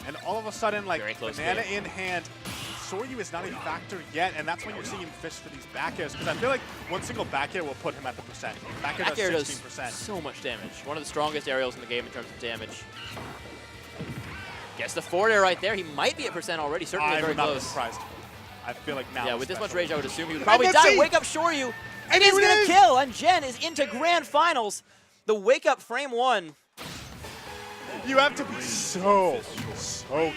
And all of a sudden, like, banana game. in hand, Shoryu is not a factor yet, and that's when you're seeing him fish for these back airs, because I feel like one single back air will put him at the percent. Back air does 16%. So much damage. One of the strongest aerials in the game in terms of damage. Gets the forward air right there. He might be at percent already, certainly very close. I'm not surprised. I feel like now. Yeah, with this much rage, I would assume he would probably let's die. see. Wake up Shoryu, and he's going to kill, and Jen is into grand finals. The wake up frame one. You have to be so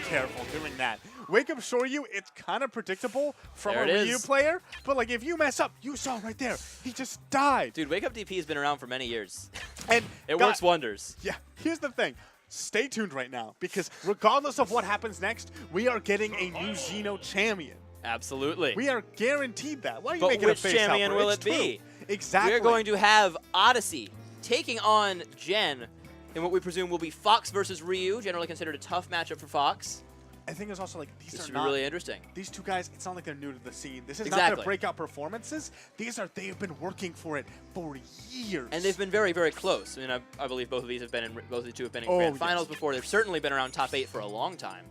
careful doing that. Wake up Shoryu, it's kind of predictable from a Ryu player, but like if you mess up, you saw right there, he just died. Dude, Wake Up DP has been around for many years. And it works wonders. Yeah, here's the thing. Stay tuned right now, because regardless of what happens next, we are getting a new Xeno champion. Absolutely. We are guaranteed that. Why are you making a face which champion out will it's it be? True. Exactly. We're going to have Odyssey taking on Jen in what we presume will be Fox versus Ryu, generally considered a tough matchup for Fox. I think it's also like these This are should not be really interesting. These two guys, it's not like they're new to the scene. This is not Exactly. their breakout performances. They've been working for it for years. And they've been very, very close. I mean, I believe both of these have been in, both of the two have been in grand finals before. They've certainly been around top 8 for a long time.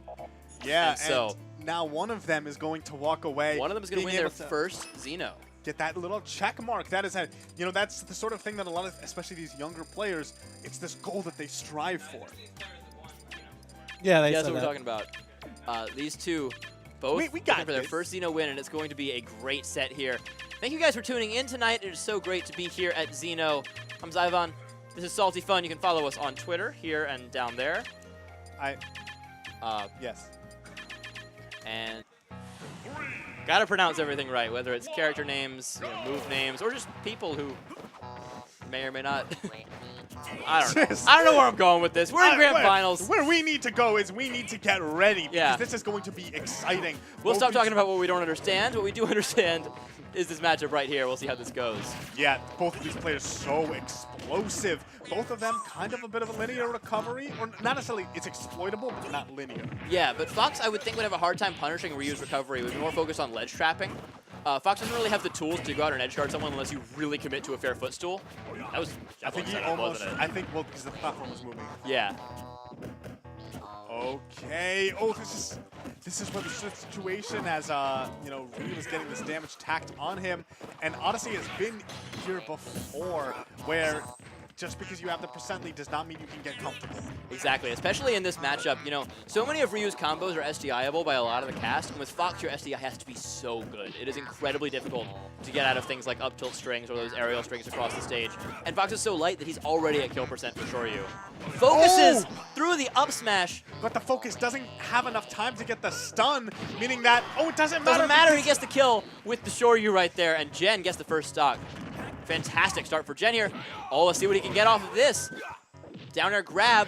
Yeah, and so now one of them is going to walk away. One of them is going to win their first Xeno. Get that little check mark. That is, that's the sort of thing that a lot of, especially these younger players, it's this goal that they strive for. Yeah, that's what we're talking about. These two both we got looking for their first Xeno win, and it's going to be a great set here. Thank you guys for tuning in tonight. It is so great to be here at Xeno. I'm Zyvon. This is Salty Fun. You can follow us on Twitter here and down there. Yes. And gotta pronounce everything right, whether it's character names, move names, or just people who may or may not I don't know. I don't know where I'm going with this. We're in grand finals. Where we need to go is we need to get ready because Yeah. this is going to be exciting. We'll stop talking about what we don't understand. What we do understand is this matchup right here. We'll see how this goes. Yeah, both of these players so explosive. Both of them kind of a bit of a linear recovery, or not necessarily, it's exploitable, but not linear. Yeah, but Fox, I would think, would have a hard time punishing Ryu's recovery. We'd be more focused on ledge trapping. Fox doesn't really have the tools to go out and edge guard someone unless you really commit to a fair footstool. That was I think he setup, almost, wasn't it? I think, well, because the platform was moving. Yeah. Okay. Oh, this is what the situation as you know, Ryu was getting this damage tacked on him, and Odyssey has been here before, where just because you have the percent lead does not mean you can get comfortable. Exactly, especially in this matchup. You know, so many of Ryu's combos are SDI-able by a lot of the cast, and with Fox, your SDI has to be so good. It is incredibly difficult to get out of things like up tilt strings or those aerial strings across the stage. And Fox is so light that he's already at kill percent for Shoryu. Focuses through the up smash. But the focus doesn't have enough time to get the stun, meaning that, oh, it doesn't matter. Doesn't matter, he gets the kill with the Shoryu right there, and Jen gets the first stock. Fantastic start for Jen here. Oh, let's see what he can get off of this. Down air grab.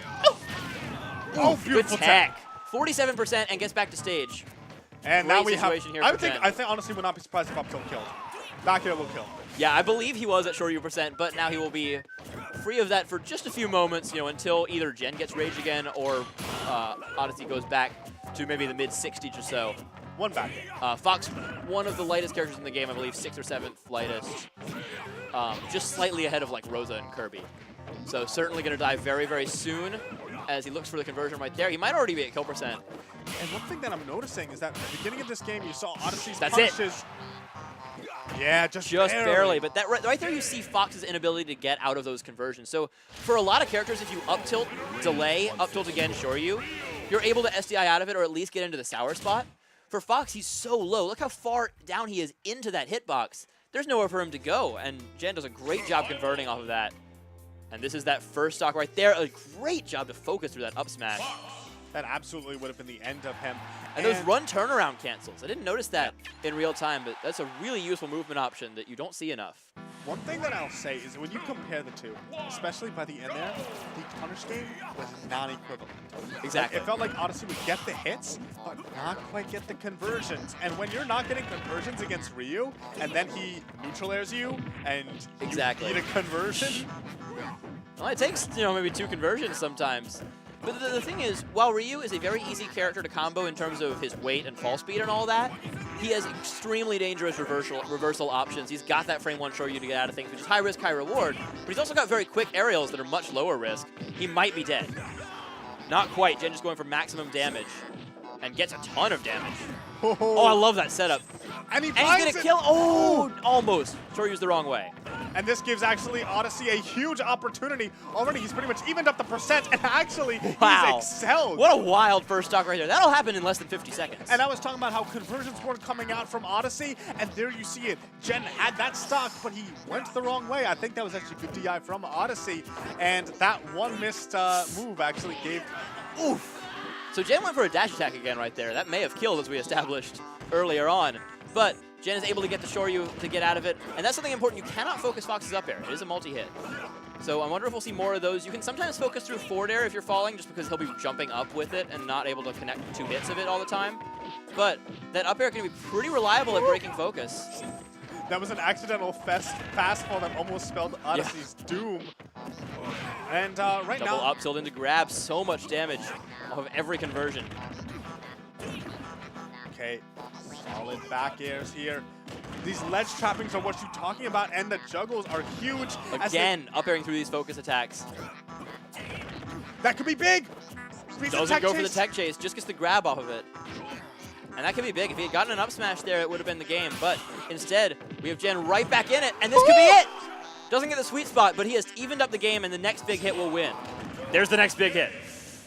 Oh, good beautiful tech. 47% and gets back to stage. And Great now we have, situation here I for Jen. think honestly would not be surprised if up tilt killed. Back here will kill. Yeah, I believe he was at Shoryu percent, but now he will be free of that for just a few moments, you know, until either Jen gets rage again or Odyssey goes back to maybe the mid-60s or so. One back. Fox, one of the lightest characters in the game, I believe 6th or 7th lightest. Just slightly ahead of like Rosa and Kirby. So certainly going to die very, very soon as he looks for the conversion right there. He might already be at kill percent. And one thing that I'm noticing is that at the beginning of this game, you saw Odyssey's That's it. punishes. Yeah, just barely. But that right there, you see Fox's inability to get out of those conversions. So for a lot of characters, if you up tilt, delay, up tilt again, Shoryu, you're able to SDI out of it or at least get into the sour spot. For Fox, he's so low. Look how far down he is into that hitbox. There's nowhere for him to go, and Jen does a great job converting off of that. And this is that first stock right there. A great job to focus through that up smash. That absolutely would have been the end of him. And those run turnaround cancels. I didn't notice that in real time, but that's a really useful movement option that you don't see enough. One thing that I'll say is when you compare the two, especially by the end there, the punish game was non-equivalent. Exactly. It felt like Odyssey would get the hits, but not quite get the conversions. And when you're not getting conversions against Ryu, and then he neutral airs you, and you need a conversion. Well, it takes, you know, maybe 2 conversions sometimes. But the thing is, while Ryu is a very easy character to combo in terms of his weight and fall speed and all that, he has extremely dangerous reversal options. He's got that frame 1 Shoryu to get out of things, which is high risk, high reward. But he's also got very quick aerials that are much lower risk. He might be dead. Not quite. Jen just going for maximum damage and gets a ton of damage. Oh, I love that setup. And he's going to kill. Oh, almost. Shoryu's the wrong way. And this gives actually Odyssey a huge opportunity. Already he's pretty much evened up the percent, and actually he's excelled. What a wild first stock right there. That'll happen in less than 50 seconds. And I was talking about how conversions weren't coming out from Odyssey, and there you see it. Jen had that stock, but he went the wrong way. I think that was actually good DI from Odyssey, and that one missed move actually gave... Oof. So Jen went for a dash attack again right there. That may have killed, as we established earlier on. But Jen is able to get the Shoryu to get out of it. And that's something important. You cannot focus Fox's up air. It is a multi-hit. So I wonder if we'll see more of those. You can sometimes focus through forward air if you're falling, just because he'll be jumping up with it and not able to connect 2 hits of it all the time. But that up air can be pretty reliable at breaking focus. That was an accidental fastball that almost spelled Odyssey's doom. And right Double now... up tilt into grab. So much damage off of every conversion. Okay, solid back airs here. These ledge trappings are what you're talking about, and the juggles are huge. Again, up airing through these focus attacks. That could be big. Doesn't go for the tech chase, just gets the grab off of it. And that could be big. If he had gotten an up smash there, it would have been the game. But instead, we have Jen right back in it, and this could be it. Doesn't get the sweet spot, but he has evened up the game, and the next big hit will win. There's the next big hit.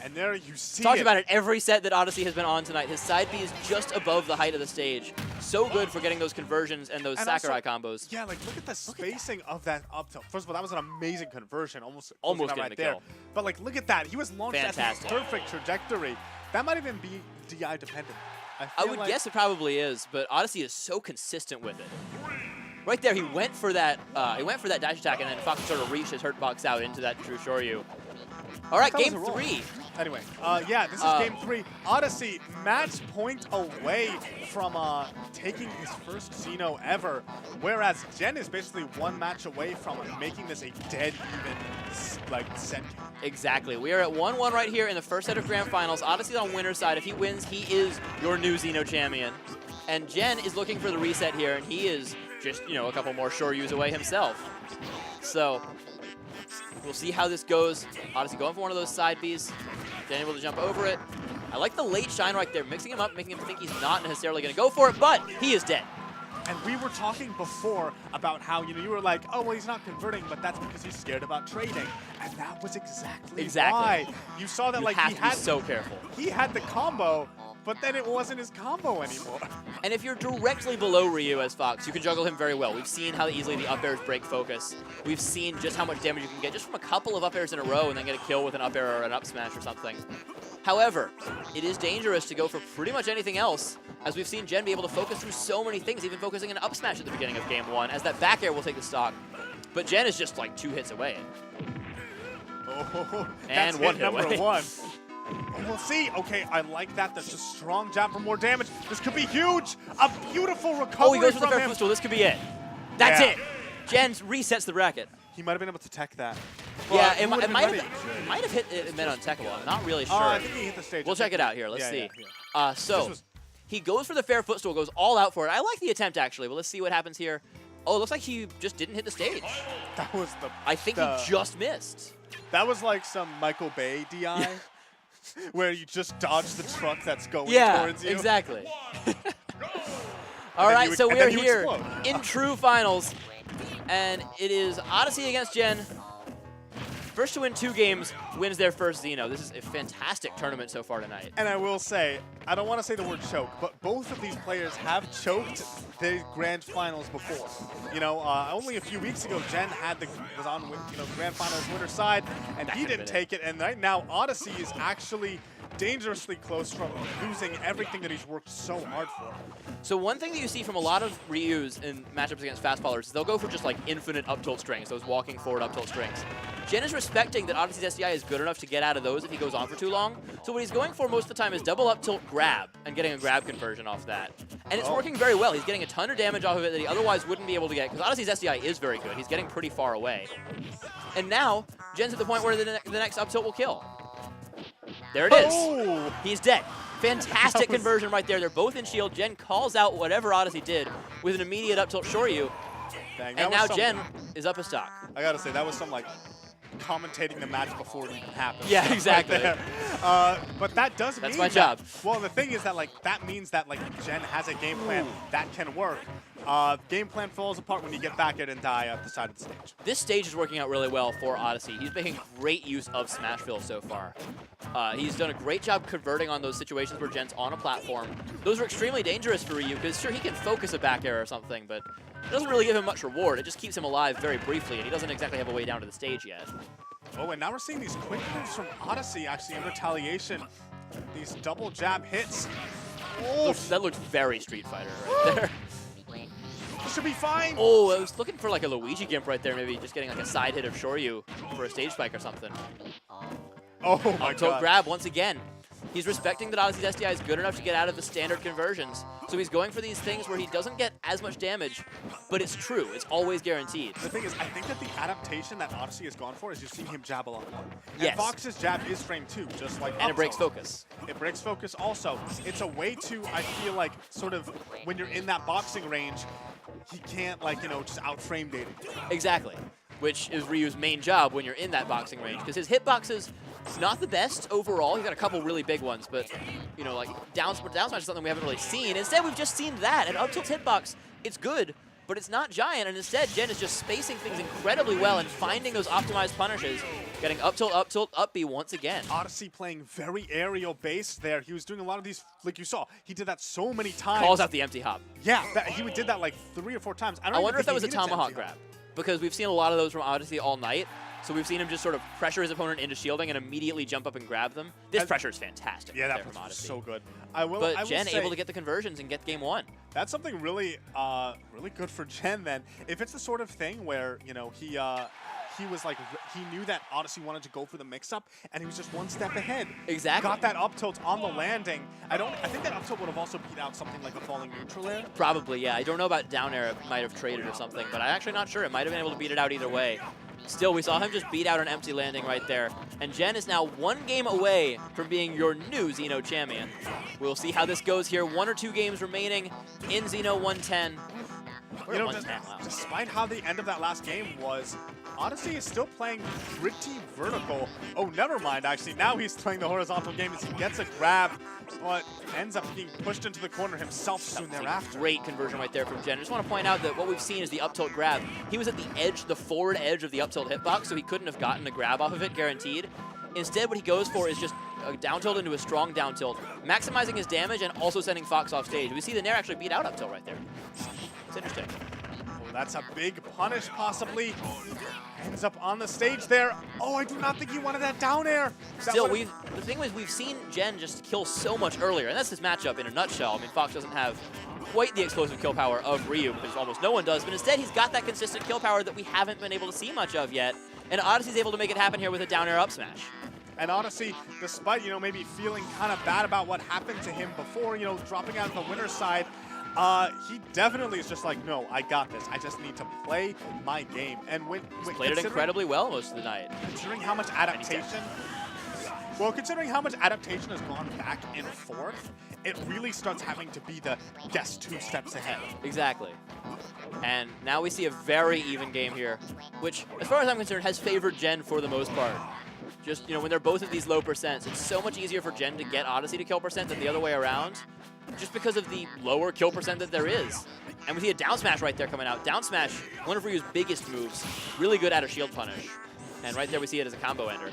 And there you see Talked about it every set that Odyssey has been on tonight. His side B is just above the height of the stage. So good for getting those conversions and those Sakurai combos. Yeah, like look at the spacing of that up tilt. First of all, that was an amazing conversion, almost getting right the there. kill. But like, look at that. He was launched at a perfect trajectory. That might even be DI dependent. I would guess it probably is, but Odyssey is so consistent with it. Right there, he went for that. He went for that dash attack, and then Fox sort of reached his hurt box out into that true Shoryu. All right, That was game a roll. 3. Anyway, yeah, this is game 3. Odyssey, match point away from taking his first Xeno ever, whereas Gen is basically one match away from making this a dead even like set. Exactly. We are at 1-1 right here in the first set of Grand Finals. Odyssey's on winner's side. If he wins, he is your new Xeno champion. And Gen is looking for the reset here, and he is just, you know, a couple more Shoryus away himself. So we'll see how this goes. Odyssey going for one of those side Bs. Then able to jump over it. I like the late shine right there, mixing him up, making him think he's not necessarily going to go for it, but he is dead. And we were talking before about how, you know, you were like, oh, well, he's not converting, but that's because he's scared about trading. And that was exactly why. You saw that, You like, have to be so careful. He had the combo, but then it wasn't his combo anymore. And if you're directly below Ryu as Fox, you can juggle him very well. We've seen how easily the up airs break focus. We've seen just how much damage you can get just from a couple of up airs in a row and then get a kill with an up air or an up smash or something. However, it is dangerous to go for pretty much anything else, as we've seen Gen be able to focus through so many things, even focusing an up smash at the beginning of game 1, as that back air will take the stock. But Gen is just like 2 hits away. Oh, And that's one hit hit number away. 1. And we'll see. Okay, I like that. That's a strong jab for more damage. This could be huge. A beautiful recovery Oh, he goes for the from fair him. footstool. This could be it. That's Yeah. it. Gen resets the bracket. He might have been able to tech that. Yeah, But he it would've might been have ready. it might have hit it meant untechable. I'm not really sure. I think he hit the stage. We'll check it out here. Let's Yeah, see. yeah. So This was- he goes for the fair footstool, goes all out for it. I like the attempt, actually, but let's see what happens here. Oh, it looks like he just didn't hit the stage. That was the. I think the- he just missed. That was like some Michael Bay DI, where you just dodge the truck that's going Yeah, towards you. exactly. All then right, you- so and we are then you here explode. in true finals, and it is Odyssey against Gen. First to win 2 games wins their first Xeno. This is a fantastic tournament so far tonight. And I will say, I don't want to say the word choke, but both of these players have choked the grand finals before. You know, only a few weeks ago, Gen was on grand finals winner's side, and That he could've didn't been it. take it. And right now, Odyssey is actually dangerously close from losing everything that he's worked so hard for. So one thing that you see from a lot of Ryus in matchups against fast followers is they'll go for just like infinite up tilt strings, those walking forward up tilt strings. Gen is respecting that Odyssey's SDI is good enough to get out of those if he goes on for too long. So what he's going for most of the time is double up tilt grab and getting a grab conversion off that. And it's working very well. He's getting a ton of damage off of it that he otherwise wouldn't be able to get because Odyssey's SDI is very good. He's getting pretty far away. And now, Gen's at the point where the next up tilt will kill. There it is. Oh! He's dead. Fantastic That was- conversion right there. They're both in shield. Gen calls out whatever Odyssey did with an immediate up tilt Shoryu. Dang, that And was now some- Gen is up a stock. I gotta say, that was some like commentating the match before it even happened. Yeah, Right exactly. there. But that does That's mean my that- job. Well, the thing is that that means that Gen has a game plan that can work. Game plan falls apart when you get back at and die at the side of the stage. This stage is working out really well for Odyssey. He's making great use of Smashville so far. He's done a great job converting on those situations where Gen's on a platform. Those are extremely dangerous for Ryu because sure, he can focus a back air or something, but it doesn't really give him much reward. It just keeps him alive very briefly, and he doesn't exactly have a way down to the stage yet. Oh, and now we're seeing these quick moves from Odyssey actually in retaliation. These double jab hits. Oh, That looked very Street Fighter right there. this should be fine. Oh, I was looking for like a Luigi gimp right there, maybe just getting like a side hit of Shoryu for a stage spike or something. Oh my Up tilt god. grab once again. He's respecting that Odyssey's SDI is good enough to get out of the standard conversions. So he's going for these things where he doesn't get as much damage, but it's true. It's always guaranteed. The thing is, I think that the adaptation that Odyssey has gone for is you're seeing him jab a lot more. And Yes. Fox's jab is frame 2, just like And it up breaks tilt. focus. It breaks focus also. It's a way to, I feel like, sort of, when you're in that boxing range, he can't, like, just out-frame dating. Exactly. Which is Ryu's main job when you're in that boxing range. Because his hitbox is not the best overall. He's got a couple really big ones, but, like, down smash is something we haven't really seen. Instead, we've just seen that. And up tilt hitbox, it's good, but it's not giant. And instead, Gen is just spacing things incredibly well and finding those optimized punishes. Getting up tilt, up B once again. Odyssey playing very aerial based there. He was doing a lot of these, like you saw, he did that so many times. Calls out the empty hop. Yeah, he did that like 3 or 4 times. I wonder if that was a tomahawk grab. Because we've seen a lot of those from Odyssey all night. So we've seen him just sort of pressure his opponent into shielding and immediately jump up and grab them. This pressure is fantastic. Yeah, that from was Odyssey. so good. But Gen able to get the conversions and get game 1. That's something really, really good for Gen. Then, if it's the sort of thing where he was like, he knew that Odyssey wanted to go for the mix-up, and he was just one step ahead. Exactly. Got that up tilt on the landing. I think that up tilt would have also beat out something like a falling neutral air. Probably, yeah. I don't know about down air. It might have traded or something, but I'm actually not sure. It might have been able to beat it out either way. Still, we saw him just beat out an empty landing right there. And Gen is now 1 game away from being your new Xeno champion. We'll see how this goes here. 1 or 2 games remaining in XenoOneHundredTen. Despite how the end of that last game was, Odyssey is still playing pretty vertical. Oh, never mind, actually. Now he's playing the horizontal game as he gets a grab, but ends up being pushed into the corner himself soon thereafter. Great conversion right there from Gen. I just want to point out that what we've seen is the up tilt grab. He was at the edge, the forward edge of the up tilt hitbox, so he couldn't have gotten a grab off of it, guaranteed. Instead, what he goes for is just a down tilt into a strong down tilt, maximizing his damage and also sending Fox off stage. We see the Nair actually beat out up tilt right there. It's interesting. Oh, that's a big punish, possibly. Ends up on the stage there. Oh, I do not think he wanted that down air. Still, the thing is, we've seen Gen just kill so much earlier, and that's his matchup in a nutshell. I mean, Fox doesn't have quite the explosive kill power of Ryu, because almost no one does, but instead he's got that consistent kill power that we haven't been able to see much of yet, and Odyssey's able to make it happen here with a down air up smash. And Odyssey, despite, maybe feeling kind of bad about what happened to him before, dropping out of the winner's side, he definitely is just like, no, I got this. I just need to play my game. And when played it incredibly well most of the night. Considering how much adaptation, considering how much adaptation has gone back and forth, it really starts having to be the guess 2 steps ahead. Exactly. And now we see a very even game here, which, as far as I'm concerned, has favored Gen for the most part. Just, when they're both at these low percents, it's so much easier for Gen to get Odyssey to kill percent than the other way around, just because of the lower kill percent that there is. And we see a down smash right there coming out. Down smash, one of Ryu's biggest moves, really good at a shield punish. And right there we see it as a combo ender.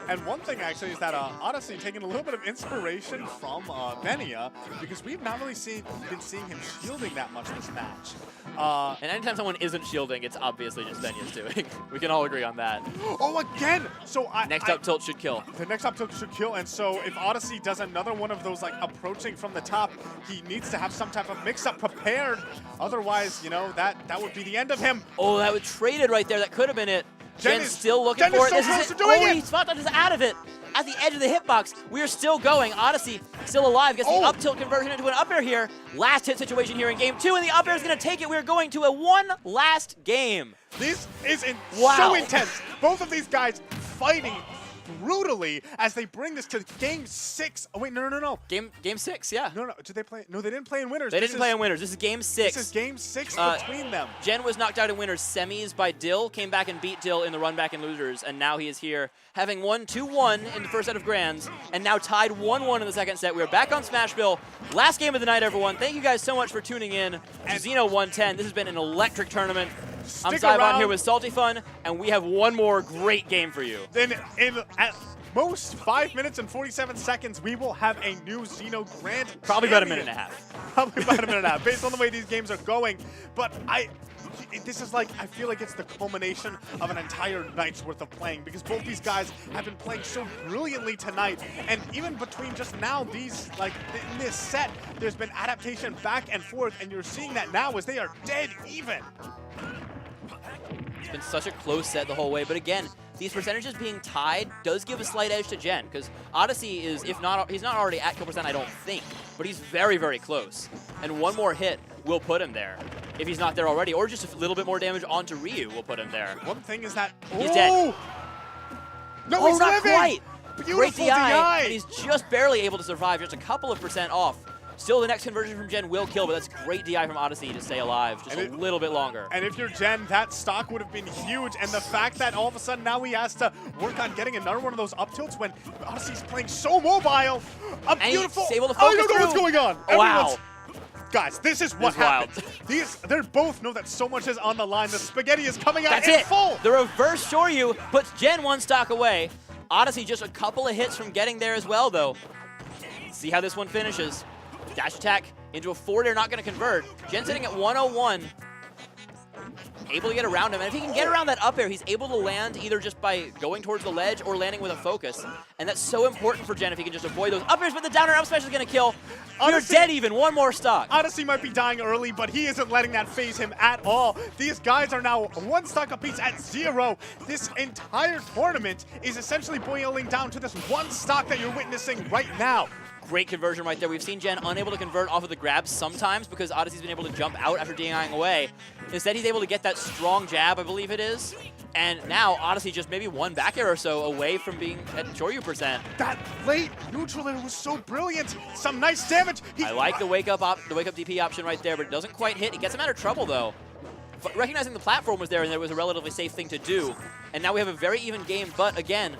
And one thing, actually, is that Odyssey taking a little bit of inspiration from Venia, because we've not really been seeing him shielding that much this match. And anytime someone isn't shielding, it's obviously just Venia's doing. We can all agree on that. Oh, again! So next up tilt should kill. The next up tilt should kill, and so if Odyssey does another one of those, like, approaching from the top, he needs to have some type of mix-up prepared. Otherwise, that would be the end of him. Oh, that was traded right there. That could have been it. Gen's still looking Gen for is it. so close to doing it. He spot dodges out of it. At the edge of the hitbox, we are still going. Odyssey still alive. Gets the up tilt conversion into an up air here. Last hit situation here in game 2, and the up air is going to take it. We are going to a 1 last game. This is so intense. Both of these guys fighting brutally as they bring this to game 6. Oh wait, no. Game 6, yeah. No. Did they play? No, they didn't play in winners. They didn't play in winners. This is game 6. This is game 6 between them. Gen was knocked out in winners semis by Dill, came back and beat Dill in the run back in losers, and now he is here having won 2-1 in the first set of grands, and now tied 1-1 in the second set. We are back on Smashville. Last game of the night, everyone. Thank you guys so much for tuning in to XenoOneHundredTen. This has been an electric tournament. I'm Zybon here with Salty Fun, and we have one more great game for you. Then at most 5 minutes and 47 seconds, we will have a new Xeno Grand Probably about a minute and a half. Probably about a minute and a half, based on the way these games are going. But this is like, I feel like it's the culmination of an entire night's worth of playing, because both these guys have been playing so brilliantly tonight. And even between just now, these, like, in this set, there's been adaptation back and forth, and you're seeing that now as they are dead even. It's been such a close set the whole way, but again, these percentages being tied does give a slight edge to Gen, because Odyssey is, he's not already at kill percent, I don't think, but he's very, very close. And one more hit will put him there, if he's not there already, or just a little bit more damage onto Ryu will put him there. One thing is that, he's dead. No, he's not living. Quite. Beautiful Great DI. And he's just barely able to survive, just a couple of percent off. Still, the next conversion from Gen will kill, but that's great DI from Odyssey to stay alive just a little bit longer. And if you're Gen, that stock would have been huge. And the fact that all of a sudden now he has to work on getting another one of those up tilts when Odyssey's playing so mobile. Beautiful. He's able to focus I don't know what's going on. Oh, wow. Guys, this is what happened. They both know that so much is on the line. The spaghetti is coming out in full. The reverse Shoryu puts Gen one stock away. Odyssey just a couple of hits from getting there as well, though. See how this one finishes. Dash attack into a forward air, not going to convert. Gen sitting at 101. able to get around him. And if he can get around that up air, he's able to land either just by going towards the ledge or landing with a focus. And that's so important for Gen if he can just avoid those up airs, but the down air up smash is going to kill. You're dead even. One more stock. Odyssey might be dying early, but he isn't letting that phase him at all. These guys are now 1 stock apiece at 0. This entire tournament is essentially boiling down to this 1 stock that you're witnessing right now. Great conversion right there. We've seen Gen unable to convert off of the grabs sometimes because Odyssey's been able to jump out after DIing away. Instead, he's able to get that strong jab, I believe it is. And now Odyssey just maybe 1 back air or so away from being at Shoryu %. That late neutral air was so brilliant. Some nice damage. I like the wake up DP option right there, but it doesn't quite hit. It gets him out of trouble though. But recognizing the platform was there and it was a relatively safe thing to do. And now we have a very even game, but again,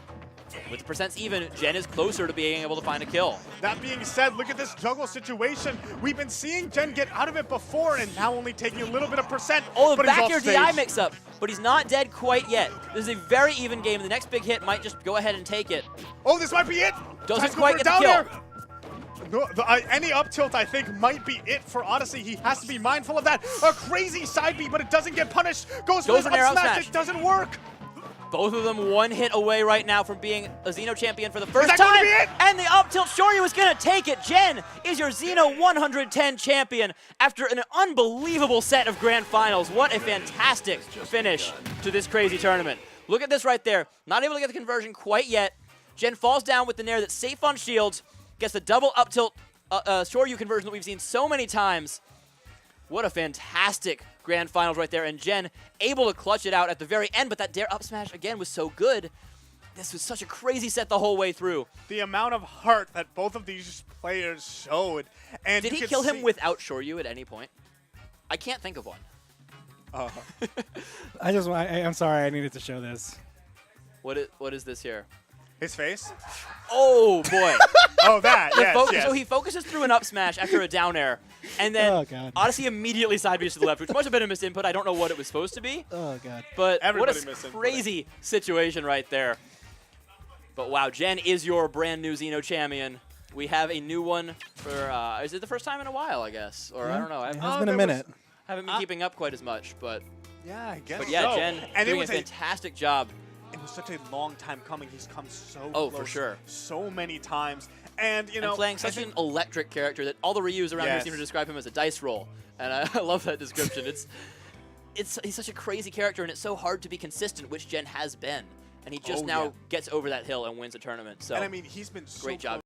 with the percents even, Gen is closer to being able to find a kill. That being said, look at this juggle situation. We've been seeing Gen get out of it before and now only taking a little bit of percent. Oh, the but back air DI mix-up, but he's not dead quite yet. This is a very even game. The next big hit might just go ahead and take it. Oh, this might be it. Doesn't quite get the kill. Any up tilt, I think, might be it for Odyssey. He has to be mindful of that. A crazy side B, but it doesn't get punished. Goes for an air up smash. It doesn't work. Both of them 1 hit away right now from being a Xeno champion for the first that time. going to be it? And the up tilt Shoryu is going to take it. Gen is your XenoOneHundredTen champion after an unbelievable set of grand finals. What a fantastic finish to this crazy tournament. Look at this right there. Not able to get the conversion quite yet. Gen falls down with the nair that's safe on shields. Gets the double up tilt Shoryu conversion that we've seen so many times. What a fantastic grand finals right there. And Gen able to clutch it out at the very end, but that dare up smash again was so good. This was such a crazy set the whole way through. The amount of heart that both of these players showed. And did he kill him without Shoryu at any point? I can't think of one. I'm sorry, I needed to show this. What is this here? His face? Oh, boy. Oh, that, yes. So he focuses through an up smash after a down air, and then Odyssey immediately side B's to the left, which must have been a misinput. I don't know what it was supposed to be. Oh, God. But Everybody what a crazy situation right there. But wow, Gen is your brand new Xeno champion. We have a new one for, is it the first time in a while, I guess? Or I don't know. It has been a minute. Haven't been keeping up quite as much, but yeah, I guess But yeah, so. Gen and doing a fantastic job. It was such a long time coming. He's come so Oh, close for sure. So many times. And, you know, and playing such an electric character that all the Ryus around here seem to describe him as a dice roll. And I love that description. He's such a crazy character, and it's so hard to be consistent, which Gen has been. And he just now gets over that hill and wins a tournament. So, and I mean, he's been so great job.